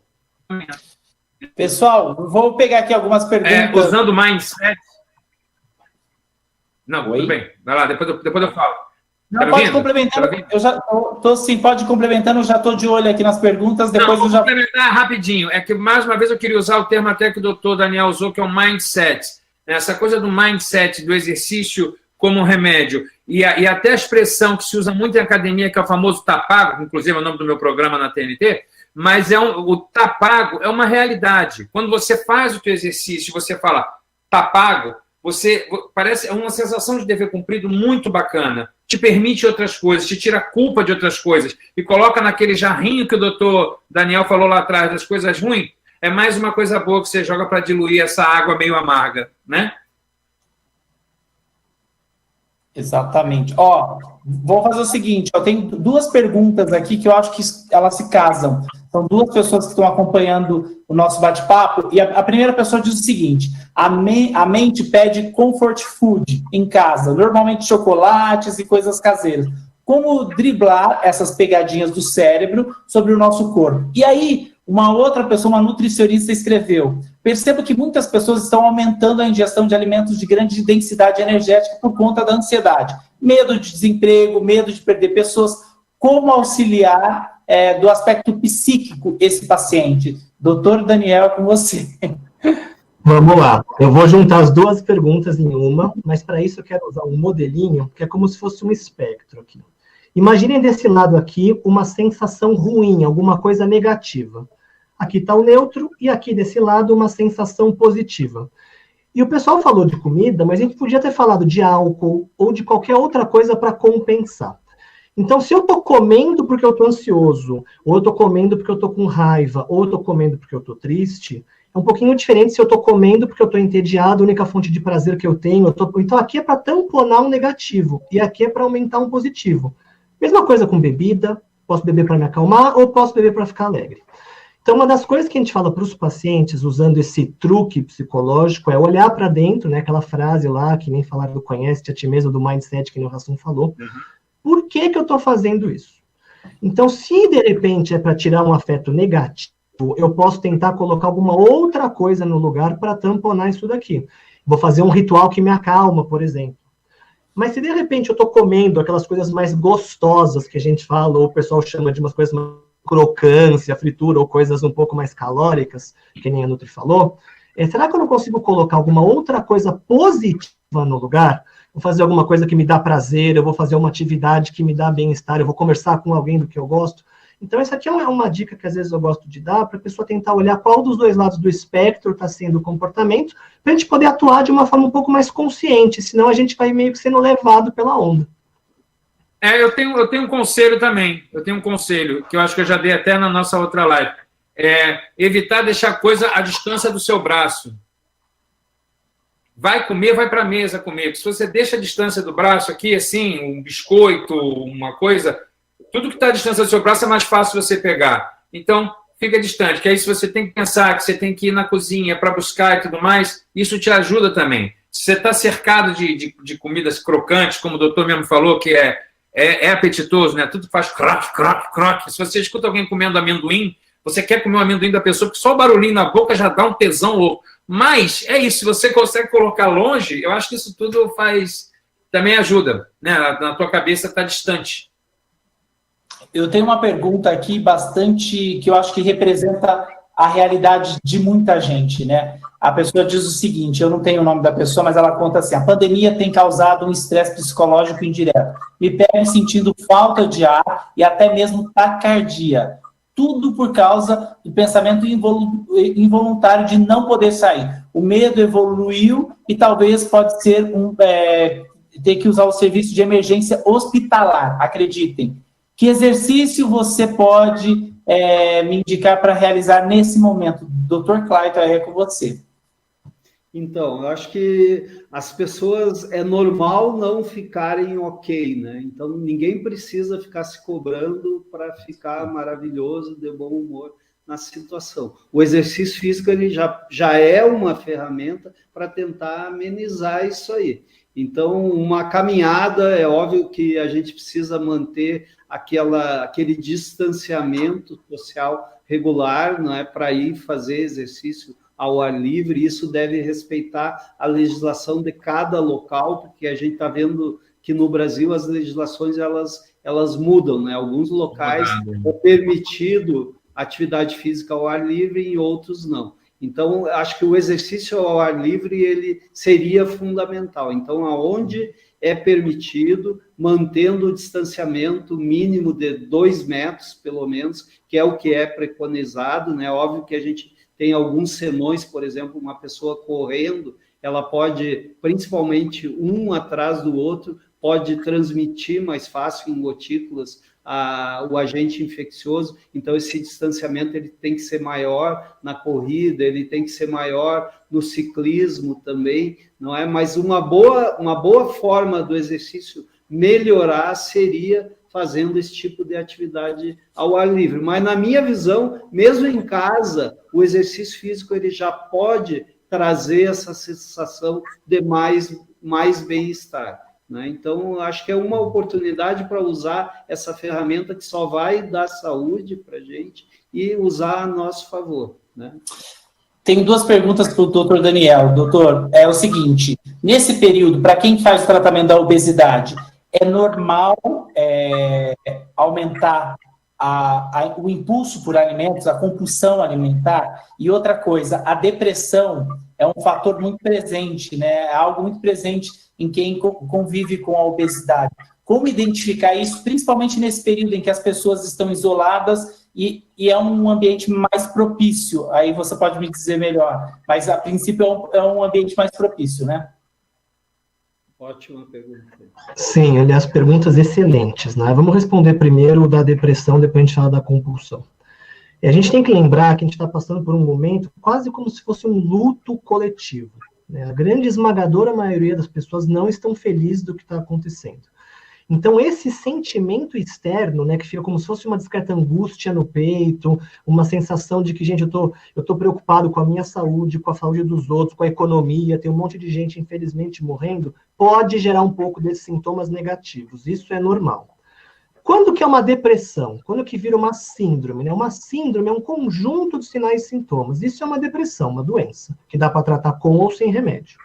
Pessoal, vou pegar aqui algumas perguntas. Usando o mindset... Não, tudo bem. Vai lá, depois eu falo. Não, pode complementar. Eu já estou sim, pode complementando, eu já estou de olho aqui nas perguntas. Depois vou complementar rapidinho. É que, mais uma vez, eu queria usar o termo até que o doutor Daniel usou, que é o mindset. Essa coisa do mindset, do exercício como remédio. E até a expressão que se usa muito em academia, que é o famoso tá pago, inclusive é o nome do meu programa na TNT, mas o tá pago é uma realidade. Quando você faz o teu exercício, você fala tá pago, parece uma sensação de dever cumprido muito bacana, te permite outras coisas, te tira a culpa de outras coisas e coloca naquele jarrinho que o doutor Daniel falou lá atrás das coisas ruins, é mais uma coisa boa que você joga para diluir essa água meio amarga, né? Exatamente. Vou fazer o seguinte, eu tenho 2 perguntas aqui que eu acho que elas se casam. São 2 pessoas que estão acompanhando o nosso bate-papo, e a primeira pessoa diz o seguinte: a mente pede comfort food em casa, normalmente chocolates e coisas caseiras. Como driblar essas pegadinhas do cérebro sobre o nosso corpo? E aí, uma outra pessoa, uma nutricionista, escreveu: percebo que muitas pessoas estão aumentando a ingestão de alimentos de grande densidade energética por conta da ansiedade. Medo de desemprego, medo de perder pessoas. Como auxiliar do aspecto psíquico esse paciente? Doutor Daniel, com você. Vamos lá. Eu vou juntar as 2 perguntas em uma, mas para isso eu quero usar um modelinho que é como se fosse um espectro aqui. Imaginem desse lado aqui uma sensação ruim, alguma coisa negativa. Aqui está o neutro e aqui desse lado uma sensação positiva. E o pessoal falou de comida, mas a gente podia ter falado de álcool ou de qualquer outra coisa para compensar. Então, se eu estou comendo porque eu estou ansioso, ou eu estou comendo porque eu estou com raiva, ou eu estou comendo porque eu estou triste, é um pouquinho diferente se eu estou comendo porque eu estou entediado, a única fonte de prazer que eu tenho. Então, aqui é para tamponar um negativo, e aqui é para aumentar um positivo. Mesma coisa com bebida, posso beber para me acalmar, ou posso beber para ficar alegre. Então, uma das coisas que a gente fala para os pacientes, usando esse truque psicológico, é olhar para dentro, né, aquela frase lá, que nem falaram do conhece-te a ti mesmo, do mindset, que o Rassum falou. por que eu estou fazendo isso? Então, se de repente é para tirar um afeto negativo, eu posso tentar colocar alguma outra coisa no lugar para tamponar isso daqui. Vou fazer um ritual que me acalma, por exemplo. Mas se de repente eu estou comendo aquelas coisas mais gostosas que a gente fala, ou o pessoal chama de umas coisas mais crocância, fritura, ou coisas um pouco mais calóricas, que nem a Nutri falou, será que eu não consigo colocar alguma outra coisa positiva no lugar? Vou fazer alguma coisa que me dá prazer, eu vou fazer uma atividade que me dá bem-estar, eu vou conversar com alguém do que eu gosto. Então, essa aqui é uma dica que às vezes eu gosto de dar para a pessoa tentar olhar qual dos dois lados do espectro está sendo o comportamento, para a gente poder atuar de uma forma um pouco mais consciente, senão a gente vai meio que sendo levado pela onda. Eu tenho um conselho também. Eu tenho um conselho, que eu acho que eu já dei até na nossa outra live. Evitar deixar coisa à distância do seu braço. Vai comer, vai para a mesa comer. Se você deixa a distância do braço aqui, assim, um biscoito, uma coisa, tudo que está à distância do seu braço é mais fácil você pegar. Então, fica distante, que aí se você tem que pensar que você tem que ir na cozinha para buscar e tudo mais, isso te ajuda também. Se você está cercado de comidas crocantes, como o doutor mesmo falou, que é apetitoso, né? Tudo faz croque, croque, croque. Se você escuta alguém comendo amendoim, você quer comer o amendoim da pessoa, porque só o barulhinho na boca já dá um tesão louco. Mas é isso, se você consegue colocar longe, eu acho que isso tudo também ajuda, né? Na tua cabeça está distante. Eu tenho uma pergunta aqui que eu acho que representa a realidade de muita gente, né? A pessoa diz o seguinte, eu não tenho o nome da pessoa, mas ela conta assim, a pandemia tem causado um estresse psicológico indireto. Me pego sentindo falta de ar e até mesmo taquicardia. Tudo por causa do pensamento involuntário de não poder sair. O medo evoluiu e talvez pode ser ter que usar o serviço de emergência hospitalar, acreditem. Que exercício você pode me indicar para realizar nesse momento? Dr. Clayton, é com você. Então, eu acho que as pessoas, é normal não ficarem ok, né? Então, ninguém precisa ficar se cobrando para ficar maravilhoso, de bom humor na situação. O exercício físico ele já é uma ferramenta para tentar amenizar isso aí. Então, uma caminhada, é óbvio que a gente precisa manter aquele distanciamento social regular, não é, para ir fazer exercício ao ar livre. Isso deve respeitar a legislação de cada local, porque a gente está vendo que no Brasil as legislações elas mudam, né? Alguns locais é permitido atividade física ao ar livre e outros não. Então, acho que o exercício ao ar livre ele seria fundamental. Então, aonde é permitido, mantendo o distanciamento mínimo de 2 metros, pelo menos, que é o que é preconizado, né? Óbvio que a gente tem alguns senões, por exemplo, uma pessoa correndo, ela pode, principalmente um atrás do outro, pode transmitir mais fácil em gotículas o agente infeccioso. Então, esse distanciamento ele tem que ser maior na corrida, ele tem que ser maior no ciclismo também, não é? Mas uma boa forma do exercício melhorar seria fazendo esse tipo de atividade ao ar livre. Mas, na minha visão, mesmo em casa, o exercício físico ele já pode trazer essa sensação de mais bem-estar, né? Então, acho que é uma oportunidade para usar essa ferramenta que só vai dar saúde para a gente e usar a nosso favor, né? Tenho 2 perguntas para o doutor Daniel. Doutor, é o seguinte, nesse período, para quem faz o tratamento da obesidade, é normal aumentar o impulso por alimentos, a compulsão alimentar? E outra coisa, a depressão é um fator muito presente, né? É algo muito presente em quem convive com a obesidade. Como identificar isso, principalmente nesse período em que as pessoas estão isoladas e é um ambiente mais propício? Aí você pode me dizer melhor, mas a princípio é um ambiente mais propício, né? Ótima pergunta. Sim, aliás, perguntas excelentes, né? Vamos responder primeiro da depressão, depois a gente fala da compulsão. E a gente tem que lembrar que a gente está passando por um momento quase como se fosse um luto coletivo, né? A grande esmagadora maioria das pessoas não estão felizes do que está acontecendo. Então, esse sentimento externo, né, que fica como se fosse uma discreta angústia no peito, uma sensação de que, gente, eu tô preocupado com a minha saúde, com a saúde dos outros, com a economia, tem um monte de gente, infelizmente, morrendo, pode gerar um pouco desses sintomas negativos. Isso é normal. Quando que é uma depressão? Quando que vira uma síndrome, né? Uma síndrome é um conjunto de sinais e sintomas. Isso é uma depressão, uma doença, que dá para tratar com ou sem remédio.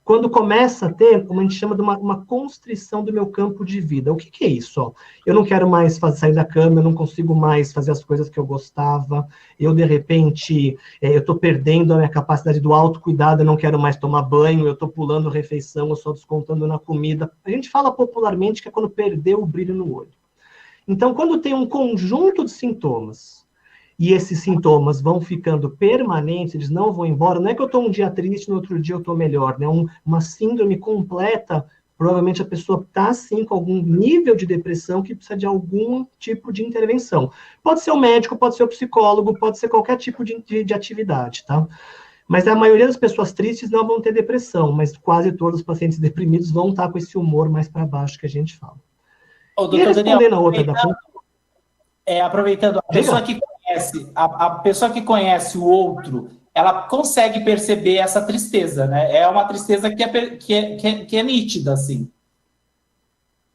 Quando começa a ter, como a gente chama de uma constrição do meu campo de vida. O que é isso? Ó? Eu não quero mais sair da cama, eu não consigo mais fazer as coisas que eu gostava, eu, de repente, eu estou perdendo a minha capacidade do autocuidado, eu não quero mais tomar banho, eu estou pulando refeição, eu só descontando na comida. A gente fala popularmente que é quando perdeu o brilho no olho. Então, quando tem um conjunto de sintomas, e esses sintomas vão ficando permanentes, eles não vão embora, não é que eu estou um dia triste, no outro dia eu estou melhor, né? Uma síndrome completa, provavelmente a pessoa está, sim, com algum nível de depressão que precisa de algum tipo de intervenção. Pode ser o médico, pode ser o psicólogo, pode ser qualquer tipo de atividade, tá? Mas a maioria das pessoas tristes não vão ter depressão, mas quase todos os pacientes deprimidos vão estar com esse humor mais para baixo que a gente fala. Doutor E respondendo Daniel, a outra da... aproveitando, a pessoa que conhece o outro, ela consegue perceber essa tristeza, né? É uma tristeza que é nítida, assim.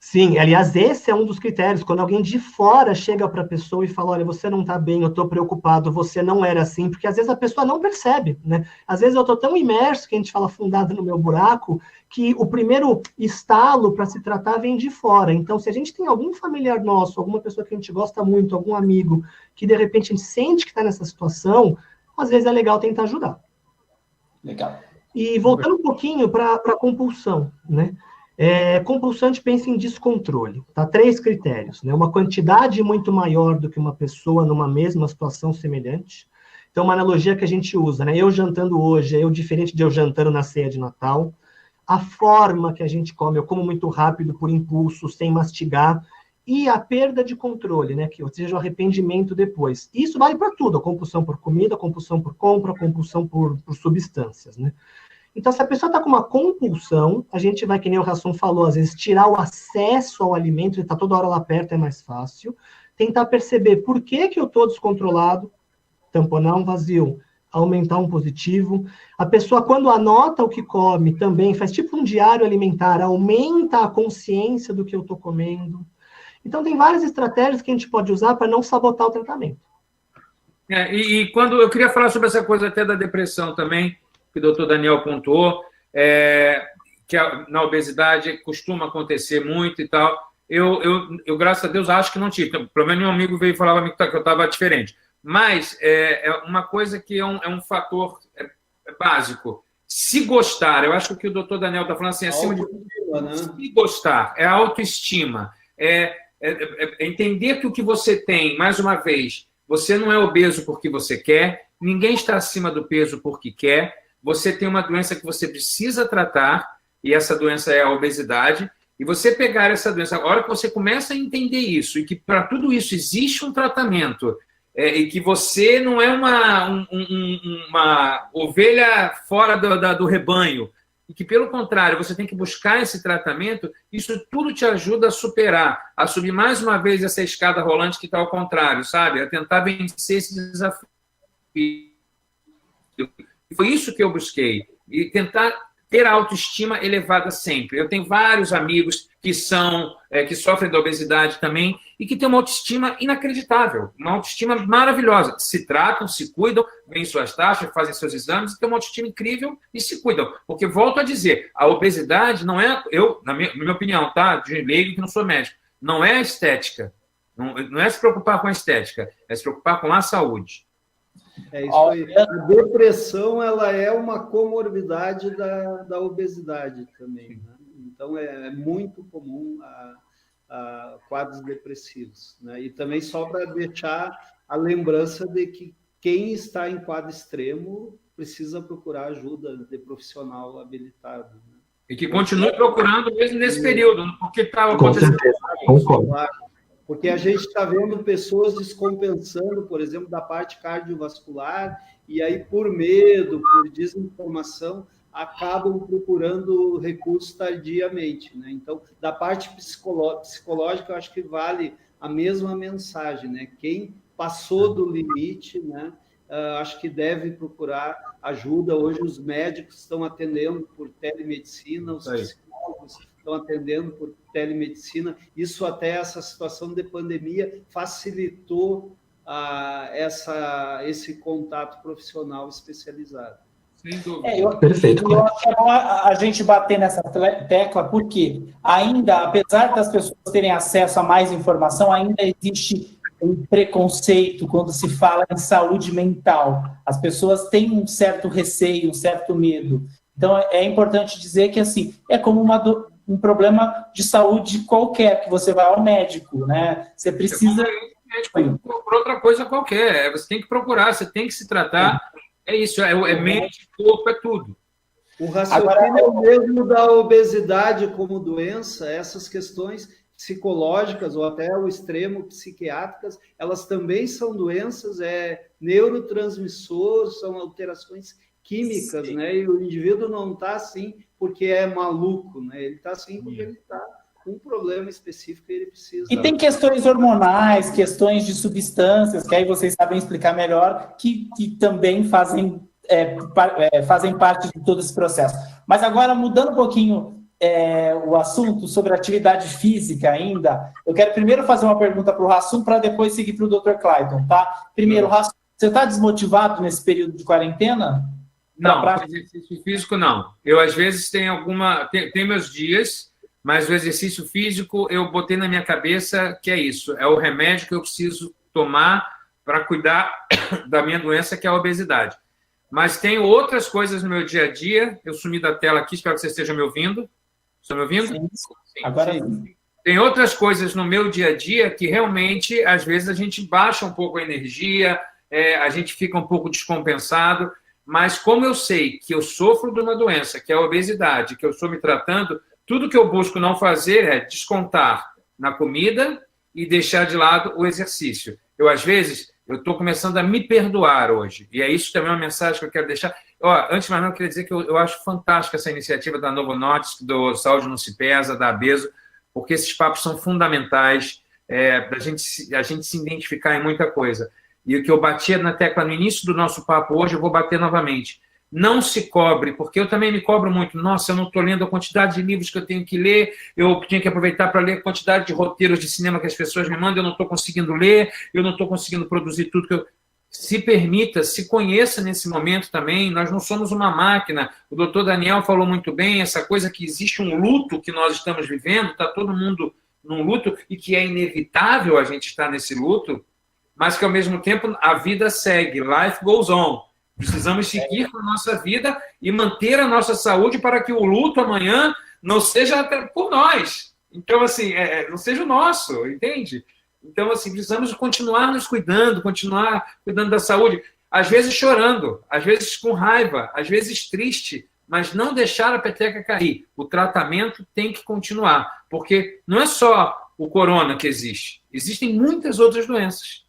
Sim, aliás, esse é um dos critérios. Quando alguém de fora chega para a pessoa e fala, olha, você não está bem, eu estou preocupado, você não era assim, porque às vezes a pessoa não percebe, né? Às vezes eu estou tão imerso, que a gente fala afundado no meu buraco, que o primeiro estalo para se tratar vem de fora. Então, se a gente tem algum familiar nosso, alguma pessoa que a gente gosta muito, algum amigo, que de repente a gente sente que está nessa situação, às vezes é legal tentar ajudar. Legal. E voltando um pouquinho para a compulsão, né? Compulsão, a gente pensa em descontrole, tá? 3 critérios, né? Uma quantidade muito maior do que uma pessoa numa mesma situação semelhante. Então, uma analogia que a gente usa, né? Eu jantando hoje, eu diferente de eu jantando na ceia de Natal. A forma que a gente come, eu como muito rápido, por impulso, sem mastigar. E a perda de controle, né? Ou seja, o arrependimento depois. Isso vale para tudo, a compulsão por comida, a compulsão por compra, a compulsão por substâncias, né? Então, se a pessoa está com uma compulsão, a gente vai, que nem o Rasson falou, às vezes tirar o acesso ao alimento, ele está toda hora lá perto, é mais fácil. Tentar perceber por que eu estou descontrolado, tamponar um vazio, aumentar um positivo. A pessoa, quando anota o que come, também faz tipo um diário alimentar, aumenta a consciência do que eu estou comendo. Então, tem várias estratégias que a gente pode usar para não sabotar o tratamento. E quando eu queria falar sobre essa coisa até da depressão também, que o doutor Daniel pontuou, que na obesidade costuma acontecer muito e tal. Eu graças a Deus, acho que não tive. Pelo menos um amigo veio e falava que eu estava diferente. Mas é uma coisa que é um fator básico. Se gostar, eu acho que o que o doutor Daniel está falando assim, acima de tudo, né? Se gostar, é a autoestima, entender que o que você tem, mais uma vez, você não é obeso porque você quer, ninguém está acima do peso porque quer, você tem uma doença que você precisa tratar, e essa doença é a obesidade, e você pegar essa doença, a hora que você começa a entender isso, e que para tudo isso existe um tratamento, e que você não é uma ovelha fora do rebanho, e que, pelo contrário, você tem que buscar esse tratamento, isso tudo te ajuda a superar, a subir mais uma vez essa escada rolante que está ao contrário, sabe? A tentar vencer esse desafio. Foi isso que eu busquei, e tentar ter a autoestima elevada sempre. Eu tenho vários amigos que sofrem da obesidade também e que têm uma autoestima inacreditável, uma autoestima maravilhosa. Se tratam, se cuidam, veem suas taxas, fazem seus exames, têm uma autoestima incrível e se cuidam. Porque, volto a dizer, a obesidade não é, na minha opinião, tá? De leigo que não sou médico, não é a estética. Não é se preocupar com a estética, é se preocupar com a saúde. É isso aí. A depressão, ela é uma comorbidade da obesidade também, né? Então, é muito comum a quadros depressivos, né? E também só para deixar a lembrança de que quem está em quadro extremo precisa procurar ajuda de profissional habilitado, né? E que continue procurando mesmo nesse período, porque estava acontecendo. Porque a gente está vendo pessoas descompensando, por exemplo, da parte cardiovascular, e aí, por medo, por desinformação, acabam procurando recursos tardiamente, né? Então, da parte psicológica, eu acho que vale a mesma mensagem, né? Quem passou do limite, né? Acho que deve procurar ajuda. Hoje os médicos estão atendendo por telemedicina, os psicólogos estão atendendo por telemedicina. Isso até essa situação de pandemia facilitou esse contato profissional especializado. Sem dúvida. Perfeito. Eu acho que é bom a gente bater nessa tecla, porque ainda, apesar das pessoas terem acesso a mais informação, ainda existe um preconceito quando se fala em saúde mental. As pessoas têm um certo receio, um certo medo. Então, é importante dizer que, assim, é como um problema de saúde qualquer, que você vai ao médico, né? Você precisa... Por outra coisa qualquer. Você tem que procurar, você tem que se tratar. É isso, é mente, corpo, é tudo. O raciocínio é o mesmo da obesidade como doença, essas questões psicológicas ou até o extremo psiquiátricas, elas também são doenças, neurotransmissores, são alterações químicas, né? E o indivíduo não está assim porque é maluco, né? Ele está assim porque ele está com um problema específico e ele precisa... E tem questões hormonais, questões de substâncias, que aí vocês sabem explicar melhor, que também fazem parte de todo esse processo. Mas agora, mudando um pouquinho o assunto sobre atividade física ainda, eu quero primeiro fazer uma pergunta para o Hassum, para depois seguir para o Dr. Clayton, tá? Primeiro, Hassum, você está desmotivado nesse período de quarentena? Não, exercício físico não. Eu, às vezes, tenho meus dias, mas o exercício físico eu botei na minha cabeça que é isso, é o remédio que eu preciso tomar para cuidar da minha doença, que é a obesidade. Mas tenho outras coisas no meu dia a dia. Eu sumi da tela aqui, espero que você esteja me ouvindo. Estão me ouvindo? Sim. Agora sim. Tem outras coisas no meu dia a dia que realmente, às vezes, a gente baixa um pouco a energia, a gente fica um pouco descompensado, mas como eu sei que eu sofro de uma doença, que é a obesidade, que eu estou me tratando, tudo que eu busco não fazer é descontar na comida e deixar de lado o exercício. Às vezes, eu estou começando a me perdoar hoje, e é isso também uma mensagem que eu quero deixar. Antes de mais nada, eu queria dizer que eu acho fantástica essa iniciativa da Novo Nordisk, do Saúde Não Se Pesa, da Abeso, porque esses papos são fundamentais para a gente se identificar em muita coisa. E o que eu batia na tecla no início do nosso papo hoje, eu vou bater novamente. Não se cobre, porque eu também me cobro muito. Nossa, eu não estou lendo a quantidade de livros que eu tenho que ler, eu tinha que aproveitar para ler a quantidade de roteiros de cinema que as pessoas me mandam, eu não estou conseguindo ler, eu não estou conseguindo produzir tudo que eu... Se permita, se conheça nesse momento também, nós não somos uma máquina. O doutor Daniel falou muito bem, essa coisa que existe um luto que nós estamos vivendo, está todo mundo num luto, e que é inevitável a gente estar nesse luto, mas que, ao mesmo tempo, a vida segue, life goes on. Precisamos seguir com a nossa vida e manter a nossa saúde para que o luto amanhã não seja até por nós. Então, assim, não seja o nosso, entende? Então, assim, precisamos continuar nos cuidando, continuar cuidando da saúde. Às vezes chorando, às vezes com raiva, às vezes triste, mas não deixar a peteca cair. O tratamento tem que continuar, porque não é só o corona que existe. Existem muitas outras doenças.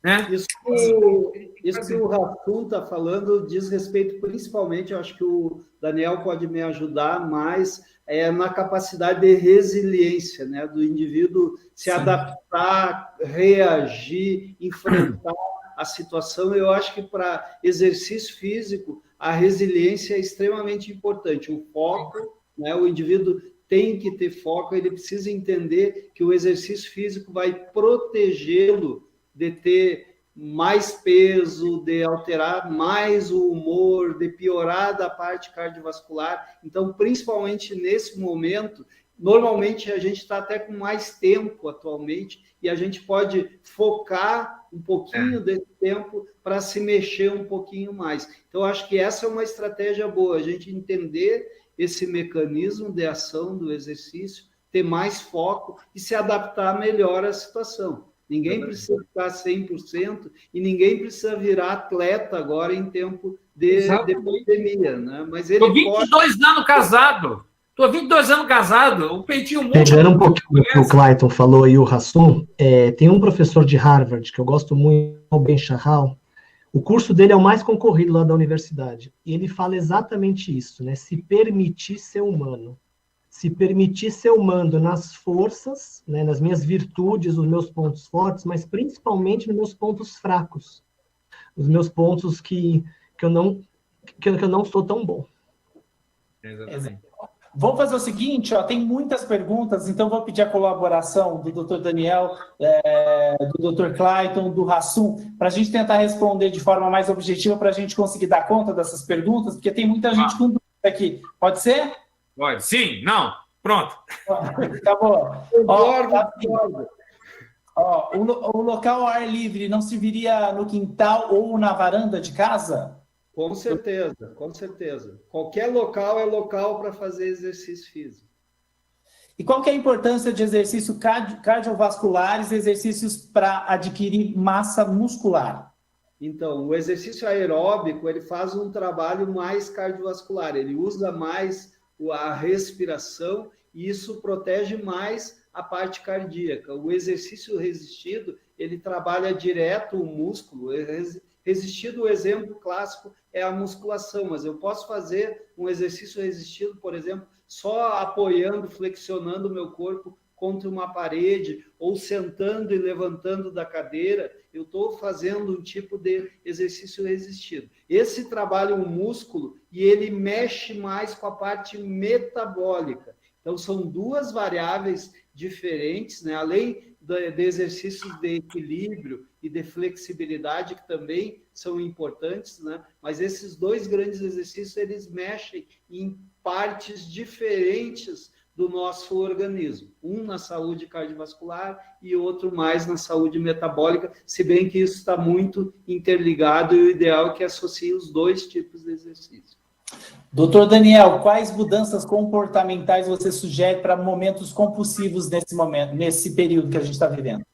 Né? Isso que o Rafa está falando diz respeito principalmente, eu acho que o Daniel pode me ajudar mais, na capacidade de resiliência, né? Do indivíduo se adaptar, reagir, enfrentar a situação. Eu acho que para exercício físico, a resiliência é extremamente importante. O foco, né? O indivíduo tem que ter foco, ele precisa entender que o exercício físico vai protegê-lo de ter mais peso, de alterar mais o humor, de piorar da parte cardiovascular. Então, principalmente nesse momento, normalmente a gente está até com mais tempo atualmente e a gente pode focar um pouquinho desse tempo para se mexer um pouquinho mais. Então, acho que essa é uma estratégia boa, a gente entender esse mecanismo de ação do exercício, ter mais foco e se adaptar melhor à situação. Ninguém precisa ficar 100% e ninguém precisa virar atleta agora em tempo de pandemia, né? Mas ele 22 anos casado. Tô 22 anos casado, o peitinho muito. Pegando um pouquinho o que o Clayton falou e o Hassum, tem um professor de Harvard que eu gosto muito, o Ben Shahar. O curso dele é o mais concorrido lá da universidade. E ele fala exatamente isso, né? Se permitir ser humano. Se permitir ser humano nas forças, né, nas minhas virtudes, nos meus pontos fortes, mas principalmente nos meus pontos fracos. Os meus pontos que eu não sou tão bom. Exatamente. Vamos fazer o seguinte, ó, tem muitas perguntas, então vou pedir a colaboração do Dr. Daniel, do Dr. Clayton, do Hassum, para a gente tentar responder de forma mais objetiva, para a gente conseguir dar conta dessas perguntas, porque tem muita gente com dúvida aqui. Pode ser? Pode. Sim, não. Pronto. Tá bom. O local ao ar livre não se viria no quintal ou na varanda de casa? Com certeza, com certeza. Qualquer local é local para fazer exercício físico. E qual que é a importância de exercícios cardiovasculares, exercícios para adquirir massa muscular? Então, o exercício aeróbico, ele faz um trabalho mais cardiovascular, ele usa mais a respiração e isso protege mais a parte cardíaca. O exercício resistido, ele trabalha direto o músculo. Resistido, o exemplo clássico é a musculação, mas eu posso fazer um exercício resistido, por exemplo, só apoiando, flexionando o meu corpo contra uma parede, ou sentando e levantando da cadeira, eu estou fazendo um tipo de exercício resistido. Esse trabalha o músculo e ele mexe mais com a parte metabólica. Então, são duas variáveis diferentes, né? Além de exercícios de equilíbrio e de flexibilidade, que também são importantes, né? Mas esses dois grandes exercícios, eles mexem em partes diferentes do nosso organismo. Um na saúde cardiovascular e outro mais na saúde metabólica, se bem que isso está muito interligado e o ideal é que associe os dois tipos de exercício. Doutor Daniel, quais mudanças comportamentais você sugere para momentos compulsivos nesse momento, nesse período que a gente está vivendo?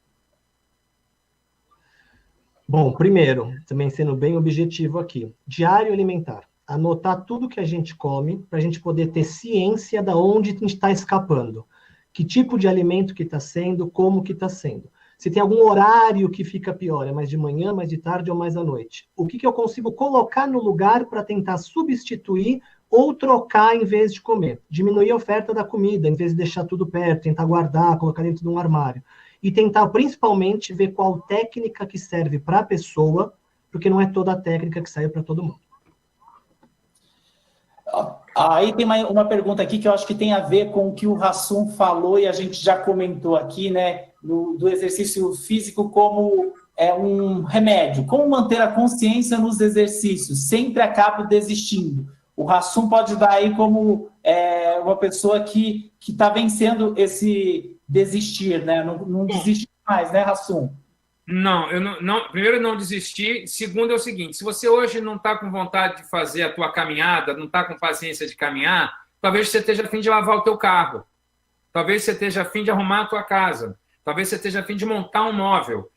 Bom, primeiro, também sendo bem objetivo aqui, diário alimentar. Anotar tudo que a gente come para a gente poder ter ciência de onde a gente está escapando. Que tipo de alimento que está sendo, como que está sendo. Se tem algum horário que fica pior, é mais de manhã, mais de tarde ou mais à noite. O que eu consigo colocar no lugar para tentar substituir ou trocar em vez de comer. Diminuir a oferta da comida, em vez de deixar tudo perto, tentar guardar, colocar dentro de um armário. E tentar, principalmente, ver qual técnica que serve para a pessoa, porque não é toda a técnica que serve para todo mundo. Aí tem uma pergunta aqui que eu acho que tem a ver com o que o Hassum falou e a gente já comentou aqui, né, do exercício físico como um remédio. Como manter a consciência nos exercícios? Sempre acabo desistindo. O Hassum pode dar aí como uma pessoa que está vencendo esse desistir, né? Não desiste mais, né, Hassum? Não, primeiro, não desistir. Segundo, é o seguinte: se você hoje não está com vontade de fazer a tua caminhada, não está com paciência de caminhar, talvez você esteja a fim de lavar o teu carro. Talvez você esteja a fim de arrumar a tua casa. Talvez você esteja a fim de montar um móvel.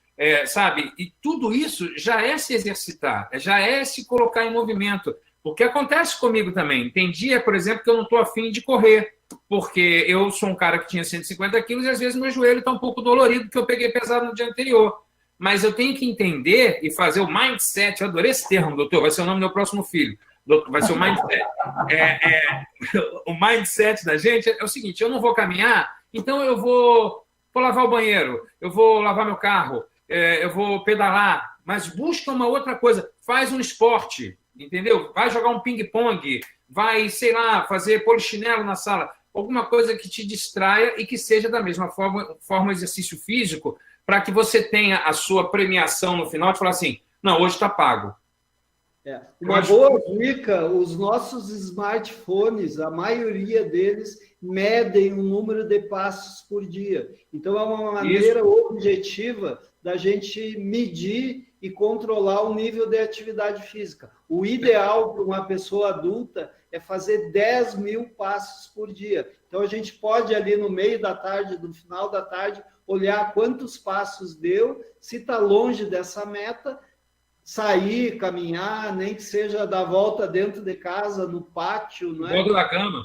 Sabe? E tudo isso já é se exercitar, já é se colocar em movimento. O que acontece comigo também. Tem dia, por exemplo, que eu não estou a fim de correr, porque eu sou um cara que tinha 150 quilos e às vezes meu joelho está um pouco dolorido porque eu peguei pesado no dia anterior. Mas eu tenho que entender e fazer o mindset. Eu adorei esse termo, doutor. Vai ser o nome do meu próximo filho. Vai ser o mindset. O mindset da gente é o seguinte: eu não vou caminhar, então eu vou lavar o banheiro, eu vou lavar meu carro, eu vou pedalar, mas busca uma outra coisa. Faz um esporte, entendeu? Vai jogar um ping-pong, vai, sei lá, fazer polichinelo na sala. Alguma coisa que te distraia e que seja da mesma forma exercício físico, para que você tenha a sua premiação no final de falar assim: não, hoje está pago. Uma boa dica: os nossos smartphones, a maioria deles medem o número de passos por dia. Então, é uma maneira objetiva da gente medir e controlar o nível de atividade física. O ideal para uma pessoa adulta é fazer 10 mil passos por dia. Então, a gente pode, ali no meio da tarde, no final da tarde, olhar quantos passos deu, se está longe dessa meta, sair, caminhar, nem que seja dar volta dentro de casa, no pátio, não é? Dentro da cama.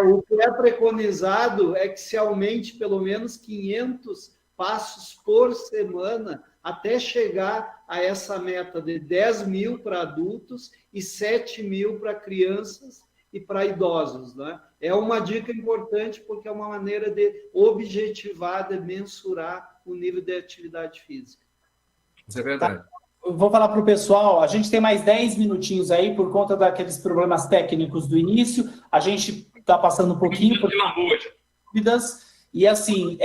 O que é preconizado é que se aumente pelo menos 500 passos por semana até chegar a essa meta de 10 mil para adultos e 7 mil para crianças e para idosos, né? É uma dica importante porque é uma maneira de objetivar, de mensurar o nível de atividade física. Isso é verdade. Eu vou falar para o pessoal, a gente tem mais 10 minutinhos aí por conta daqueles problemas técnicos do início, a gente está passando um pouquinho por dúvidas, e assim,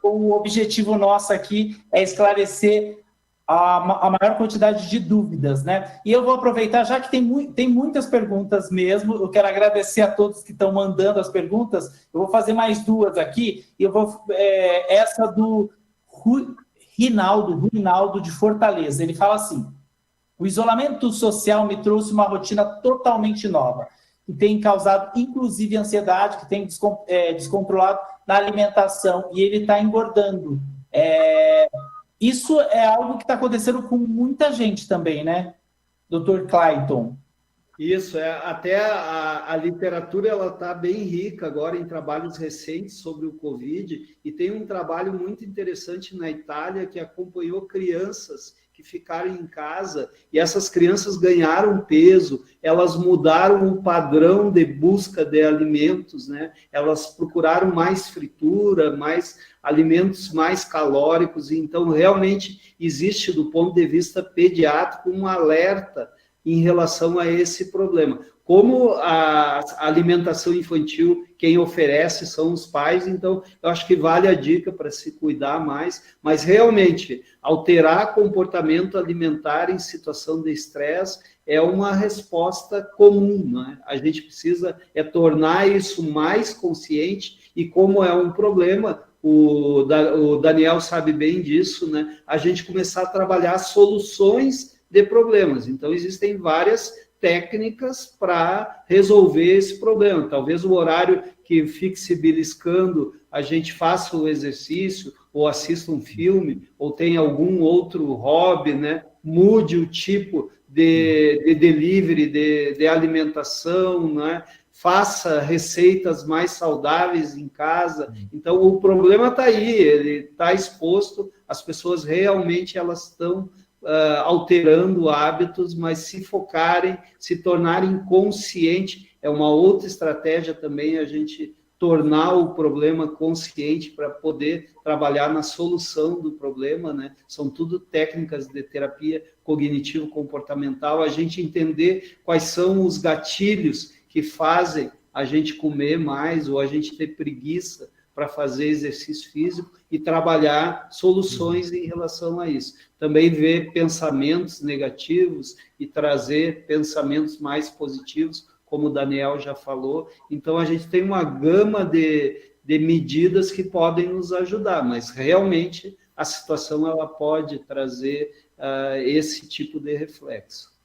o objetivo nosso aqui é esclarecer a maior quantidade de dúvidas, né? E eu vou aproveitar, já que tem muitas perguntas mesmo, eu quero agradecer a todos que estão mandando as perguntas, eu vou fazer mais duas aqui, e eu vou, essa do Rinaldo de Fortaleza, ele fala assim: o isolamento social me trouxe uma rotina totalmente nova, que tem causado, inclusive, ansiedade, que tem descontrolado na alimentação, e ele está engordando. Isso é algo que está acontecendo com muita gente também, né, Dr. Clayton? Isso, até a literatura ela está bem rica agora em trabalhos recentes sobre o Covid, e tem um trabalho muito interessante na Itália que acompanhou crianças que ficaram em casa, e essas crianças ganharam peso, elas mudaram o padrão de busca de alimentos, né? Elas procuraram mais fritura, mais alimentos mais calóricos, e então realmente existe, do ponto de vista pediátrico, um alerta em relação a esse problema. Como a alimentação infantil, quem oferece são os pais, então eu acho que vale a dica para se cuidar mais, mas realmente alterar comportamento alimentar em situação de estresse é uma resposta comum, né? A gente precisa tornar isso mais consciente, e como é um problema, o Daniel sabe bem disso, né? A gente começar a trabalhar soluções de problemas. Então, existem várias técnicas para resolver esse problema. Talvez o horário que fique se beliscando, a gente faça o exercício, ou assista um filme, ou tenha algum outro hobby, né? Mude o tipo de delivery, de alimentação, né? Faça receitas mais saudáveis em casa. Então, o problema está aí, ele está exposto, as pessoas realmente elas estão alterando hábitos, mas se focarem, se tornarem conscientes, é uma outra estratégia também a gente tornar o problema consciente para poder trabalhar na solução do problema, né? São tudo técnicas de terapia cognitivo-comportamental, a gente entender quais são os gatilhos que fazem a gente comer mais ou a gente ter preguiça para fazer exercício físico e trabalhar soluções em relação a isso. Também ver pensamentos negativos e trazer pensamentos mais positivos, como o Daniel já falou. Então, a gente tem uma gama de medidas que podem nos ajudar, mas realmente a situação ela pode trazer esse tipo de reflexo.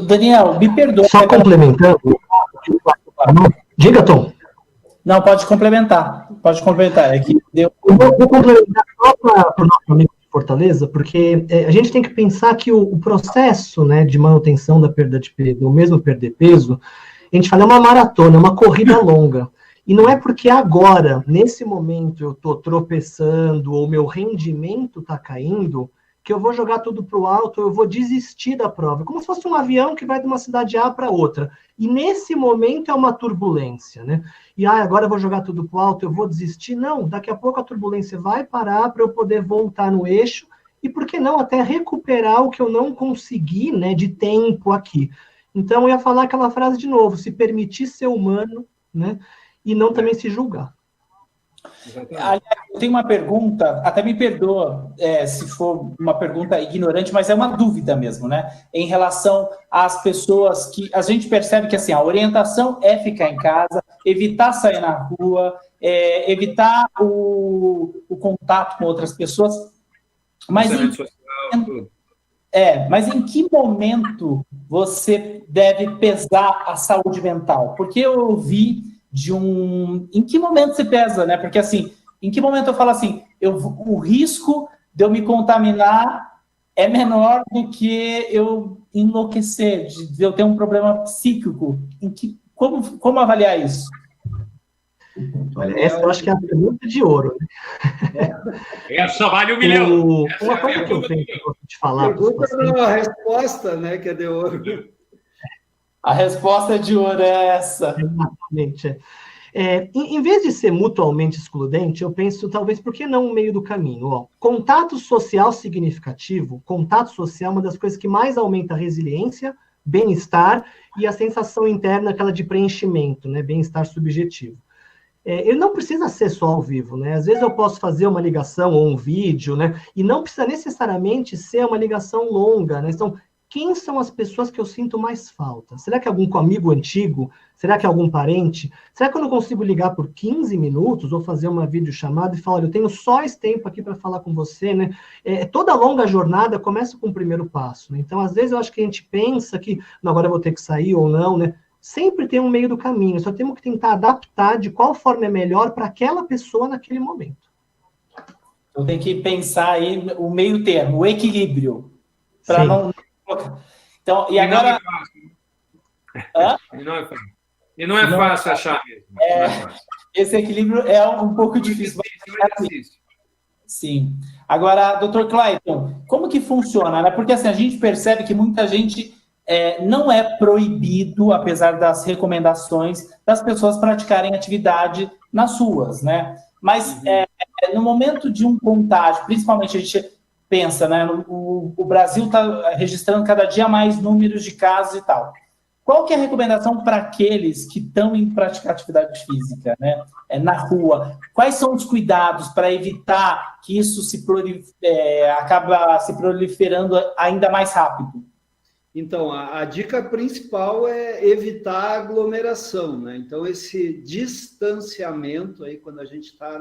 Daniel, me perdoa. Só complementando. Diga, Tom. Não, pode complementar. Pode complementar. É que deu... Eu vou complementar só para o nosso amigo de Fortaleza, porque a gente tem que pensar que o processo, né, de manutenção da perda de peso, ou mesmo perder peso, a gente fala, é uma maratona, é uma corrida longa. E não é porque agora, nesse momento, eu estou tropeçando ou meu rendimento está caindo, que eu vou jogar tudo para o alto, eu vou desistir da prova. Como se fosse um avião que vai de uma cidade A para outra. E nesse momento é uma turbulência, né? E agora eu vou jogar tudo para o alto, eu vou desistir? Não, daqui a pouco a turbulência vai parar para eu poder voltar no eixo e, por que não, até recuperar o que eu não consegui, né, de tempo aqui. Então, eu ia falar aquela frase de novo, se permitir ser humano, né, e não também se julgar. Eu tenho uma pergunta, até me perdoa se for uma pergunta ignorante, mas é uma dúvida mesmo, né? Em relação às pessoas que a gente percebe que assim, a orientação é ficar em casa, evitar sair na rua, evitar o contato com outras pessoas. Mas em que momento você deve pesar a saúde mental? Porque eu ouvi em que momento você pesa, né? Porque assim, em que momento eu falo assim, o risco de eu me contaminar é menor do que eu enlouquecer, de eu ter um problema psíquico. Como avaliar isso? Olha, essa eu acho que é a pergunta de ouro, né? Essa vale 1 milhão. Uma coisa que eu penso de falar para os pacientes... A resposta, né, que é de ouro. A resposta de ouro é essa. Exatamente. Em vez de ser mutuamente excludente, eu penso, talvez, por que não o meio do caminho? Ó, contato social significativo, contato social é uma das coisas que mais aumenta a resiliência, bem-estar e a sensação interna, aquela de preenchimento, né, bem-estar subjetivo. Ele não precisa ser só ao vivo, né? Às vezes eu posso fazer uma ligação ou um vídeo, né? E não precisa necessariamente ser uma ligação longa, né? Então, quem são as pessoas que eu sinto mais falta? Será que é algum amigo antigo? Será que é algum parente? Será que eu não consigo ligar por 15 minutos ou fazer uma videochamada e falar, olha, eu tenho só esse tempo aqui para falar com você, né? Toda longa jornada começa com o primeiro passo, né? Então, às vezes eu acho que a gente pensa que não, agora eu vou ter que sair ou não, né? Sempre tem um meio do caminho, só temos que tentar adaptar de qual forma é melhor para aquela pessoa naquele momento. Então tem que pensar aí o meio termo, o equilíbrio. Para não... Então, e agora... E não é fácil achar mesmo. Não é fácil. Esse equilíbrio é um pouco difícil. Sim. Agora, Dr. Clayton, como que funciona, né? Porque assim, a gente percebe que muita gente... não é proibido, apesar das recomendações, das pessoas praticarem atividade nas ruas, né? Mas no momento de um contágio, principalmente a gente pensa, né? O Brasil está registrando cada dia mais números de casos e tal. Qual que é a recomendação para aqueles que estão em praticar atividade física, né? Na rua? Quais são os cuidados para evitar que isso acaba se proliferando ainda mais rápido? Então, a dica principal é evitar a aglomeração, né? Então, esse distanciamento aí, quando a gente está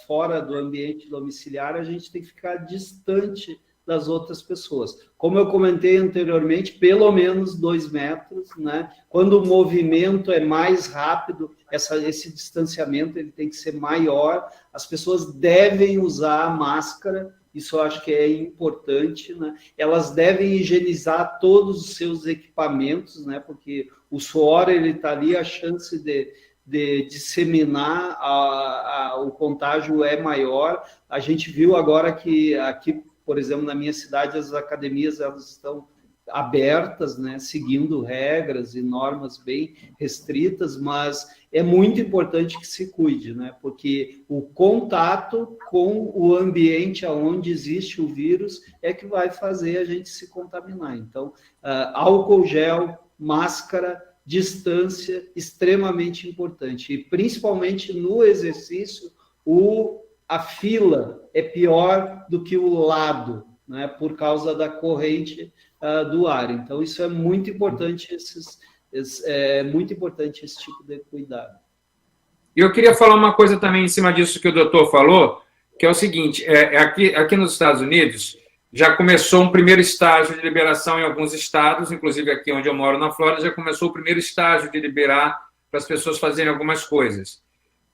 fora do ambiente domiciliar, a gente tem que ficar distante das outras pessoas. Como eu comentei anteriormente, pelo menos 2 metros, né? Quando o movimento é mais rápido, esse distanciamento ele tem que ser maior. As pessoas devem usar a máscara. Isso eu acho que é importante, né? Elas devem higienizar todos os seus equipamentos, né? Porque o suor, ele está ali, a chance de disseminar o contágio é maior. A gente viu agora que aqui, por exemplo, na minha cidade, as academias elas estão abertas, né? Seguindo regras e normas bem restritas, mas é muito importante que se cuide, né? Porque o contato com o ambiente onde existe o vírus é que vai fazer a gente se contaminar. Então, álcool gel, máscara, distância, extremamente importante. E, principalmente no exercício, a fila é pior do que o lado, né? Por causa da corrente do ar. Então, isso é muito importante, muito importante esse tipo de cuidado. E eu queria falar uma coisa também em cima disso que o doutor falou, que é o seguinte, aqui nos Estados Unidos já começou um primeiro estágio de liberação em alguns estados, inclusive aqui onde eu moro, na Flórida, já começou o primeiro estágio de liberar para as pessoas fazerem algumas coisas.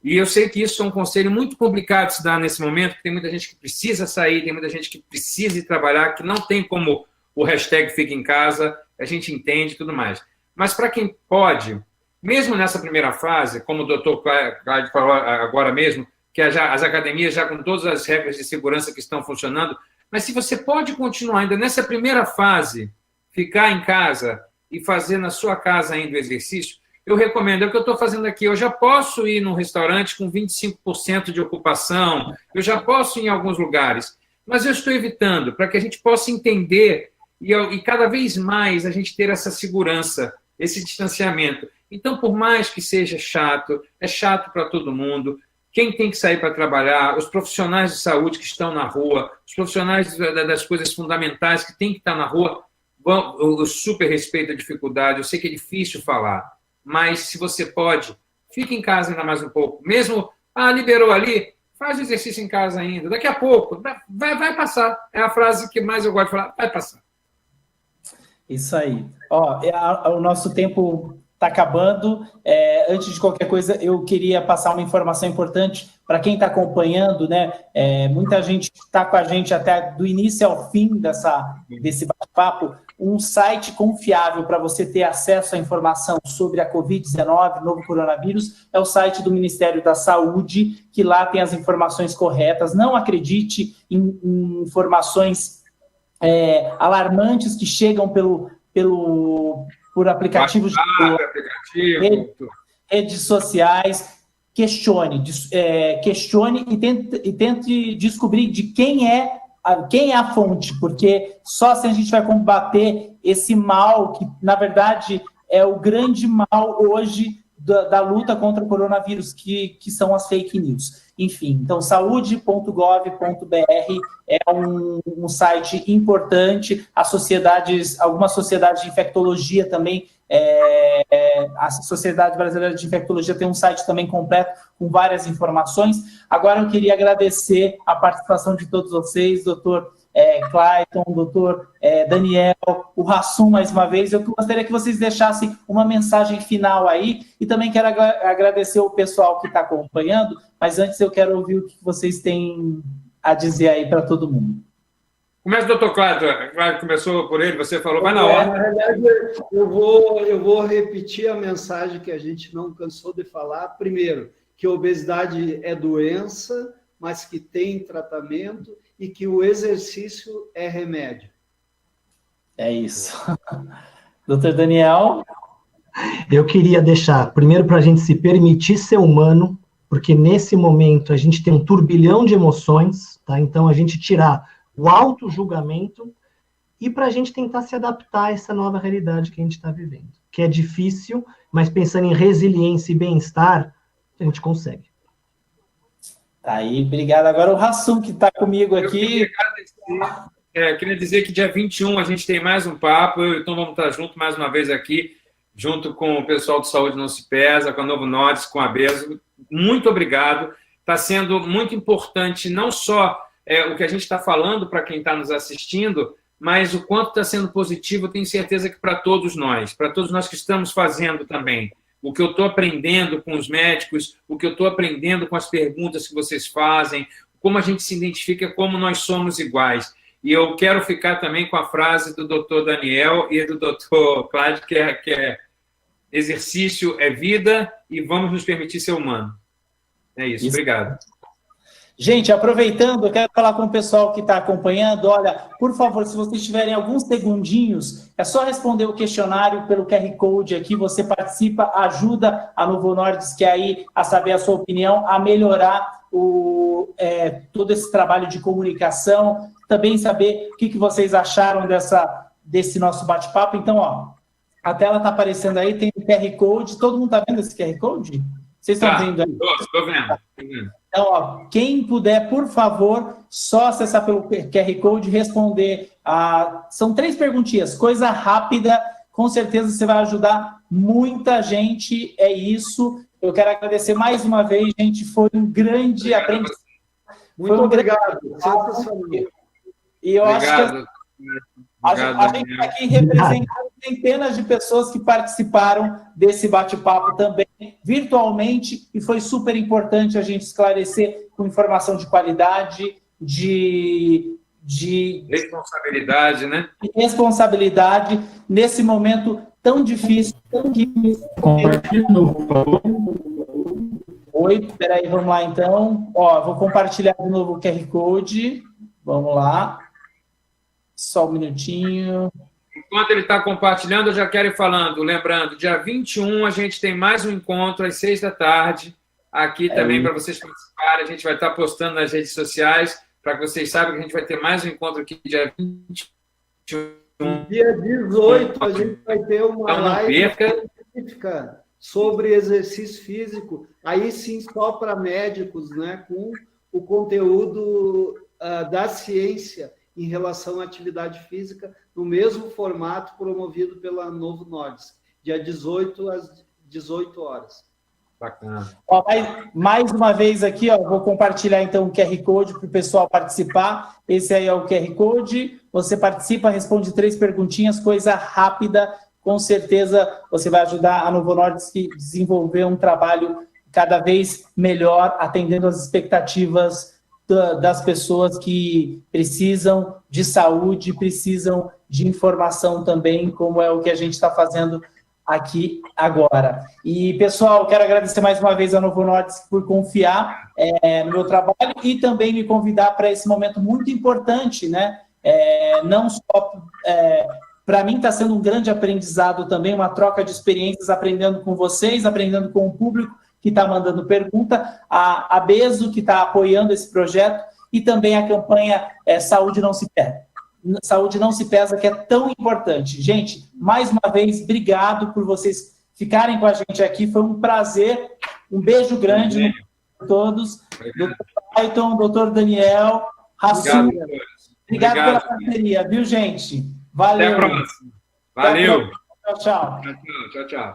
E eu sei que isso é um conselho muito complicado de se dar nesse momento, porque tem muita gente que precisa sair, tem muita gente que precisa ir trabalhar, que não tem como o hashtag fica em casa, a gente entende e tudo mais. Mas para quem pode, mesmo nessa primeira fase, como o doutor Cláudio falou agora mesmo, que as academias já com todas as regras de segurança que estão funcionando, mas se você pode continuar ainda nessa primeira fase, ficar em casa e fazer na sua casa ainda o exercício, eu recomendo, é o que eu estou fazendo aqui, eu já posso ir num restaurante com 25% de ocupação, eu já posso ir em alguns lugares, mas eu estou evitando, para que a gente possa entender e cada vez mais a gente ter essa segurança, esse distanciamento. Então, por mais que seja chato, é chato para todo mundo, quem tem que sair para trabalhar, os profissionais de saúde que estão na rua, os profissionais das coisas fundamentais que têm que estar na rua, eu super respeito a dificuldade, eu sei que é difícil falar, mas se você pode, fique em casa ainda mais um pouco. Mesmo, liberou ali, faz o exercício em casa ainda. Daqui a pouco, vai passar. É a frase que mais eu gosto de falar, vai passar. Isso aí. O nosso tempo está acabando. Antes de qualquer coisa, eu queria passar uma informação importante para quem está acompanhando, né? Muita gente está com a gente até do início ao fim desse bate-papo. Um site confiável para você ter acesso à informação sobre a Covid-19, novo coronavírus, é o site do Ministério da Saúde, que lá tem as informações corretas. Não acredite em informações alarmantes que chegam por aplicativos de redes sociais. Questione e tente descobrir de quem é a fonte, porque só assim a gente vai combater esse mal que, na verdade, é o grande mal hoje da luta contra o coronavírus, que são as fake news. Enfim, então, saúde.gov.br é um site importante. Algumas sociedades de infectologia também, a Sociedade Brasileira de Infectologia tem um site também completo com várias informações. Agora eu queria agradecer a participação de todos vocês, doutor Clayton, doutor Daniel, o Hassum mais uma vez. Eu gostaria que vocês deixassem uma mensagem final aí, e também quero agradecer o pessoal que está acompanhando, mas antes eu quero ouvir o que vocês têm a dizer aí para todo mundo. Começa, doutor Clayton, começou por ele, você falou, vai na hora. Na realidade, eu vou repetir a mensagem que a gente não cansou de falar. Primeiro, que a obesidade é doença, mas que tem tratamento, e que o exercício é remédio. É isso. Doutor Daniel? Eu queria deixar, primeiro, para a gente se permitir ser humano, porque nesse momento a gente tem um turbilhão de emoções, tá? Então a gente tirar o auto-julgamento e para a gente tentar se adaptar a essa nova realidade que a gente está vivendo, que é difícil, mas pensando em resiliência e bem-estar, a gente consegue. Tá aí, obrigado. Agora o Hassum, que está comigo aqui. Queria dizer que dia 21 a gente tem mais um papo, então vamos estar juntos mais uma vez aqui, junto com o pessoal do Saúde Não Se Pesa, com a Novo Nordisk, com a Beso. Muito obrigado. Está sendo muito importante, não só o que a gente está falando para quem está nos assistindo, mas o quanto está sendo positivo, eu tenho certeza que para todos nós que estamos fazendo também. O que eu estou aprendendo com os médicos, o que eu estou aprendendo com as perguntas que vocês fazem, como a gente se identifica, como nós somos iguais. E eu quero ficar também com a frase do doutor Daniel e do doutor Cláudio, que é exercício é vida e vamos nos permitir ser humano. É isso. Obrigado. Gente, aproveitando, eu quero falar com o pessoal que está acompanhando. Olha, por favor, se vocês tiverem alguns segundinhos, é só responder o questionário pelo QR Code aqui, você participa, ajuda a Novo Nordisk aí a saber a sua opinião, a melhorar todo esse trabalho de comunicação, também saber o que vocês acharam desse nosso bate-papo. Então, ó, a tela está aparecendo aí, tem o QR Code. Todo mundo está vendo esse QR Code? Vocês estão vendo aí? Estou vendo. Então, ó, quem puder, por favor, só acessar pelo QR Code e responder. São 3 perguntinhas, coisa rápida, com certeza você vai ajudar muita gente, é isso. Eu quero agradecer mais uma vez, gente, foi um grande aprendizado. Muito obrigado. E eu acho que a gente está aqui representando centenas de pessoas que participaram desse bate-papo também, virtualmente, e foi super importante a gente esclarecer com informação de qualidade, de responsabilidade, né? Responsabilidade nesse momento tão difícil. Oi, peraí, vamos lá então. Ó, vou compartilhar de novo o QR Code. Vamos lá. Só um minutinho. Enquanto ele está compartilhando, eu já quero ir falando. Lembrando, dia 21 a gente tem mais um encontro às 6 da tarde. Aqui também para vocês participarem. A gente vai estar postando nas redes sociais para que vocês saibam que a gente vai ter mais um encontro aqui dia 21. Dia 18 a gente vai ter uma live específica sobre exercício físico. Aí sim, só para médicos, né? Com o conteúdo da ciência em relação à atividade física, no mesmo formato promovido pela Novo Nordisk, dia 18 às 18 horas. Bacana. Ó, mais uma vez aqui, ó, vou compartilhar então o QR Code para o pessoal participar. Esse aí é o QR Code. Você participa, responde 3 perguntinhas, coisa rápida, com certeza você vai ajudar a Novo Nordisk a desenvolver um trabalho cada vez melhor, atendendo às expectativas das pessoas que precisam de saúde, precisam de informação também, como é o que a gente está fazendo aqui agora. E, pessoal, quero agradecer mais uma vez a Novo Nordisk por confiar no meu trabalho e também me convidar para esse momento muito importante, né? Não só... para mim está sendo um grande aprendizado também, uma troca de experiências, aprendendo com vocês, aprendendo com o público que está mandando pergunta, a Bezo, que está apoiando esse projeto, e também a campanha Saúde Não Se Pesa. Saúde Não Se Pesa, que é tão importante. Gente, mais uma vez, obrigado por vocês ficarem com a gente aqui, foi um prazer, um beijo grande a todos, Dr. Clayton, Dr. Daniel, Rasul, obrigado pela parceria, viu, gente? Valeu. Até a próxima. Valeu. Tchau, tchau. Tchau, tchau.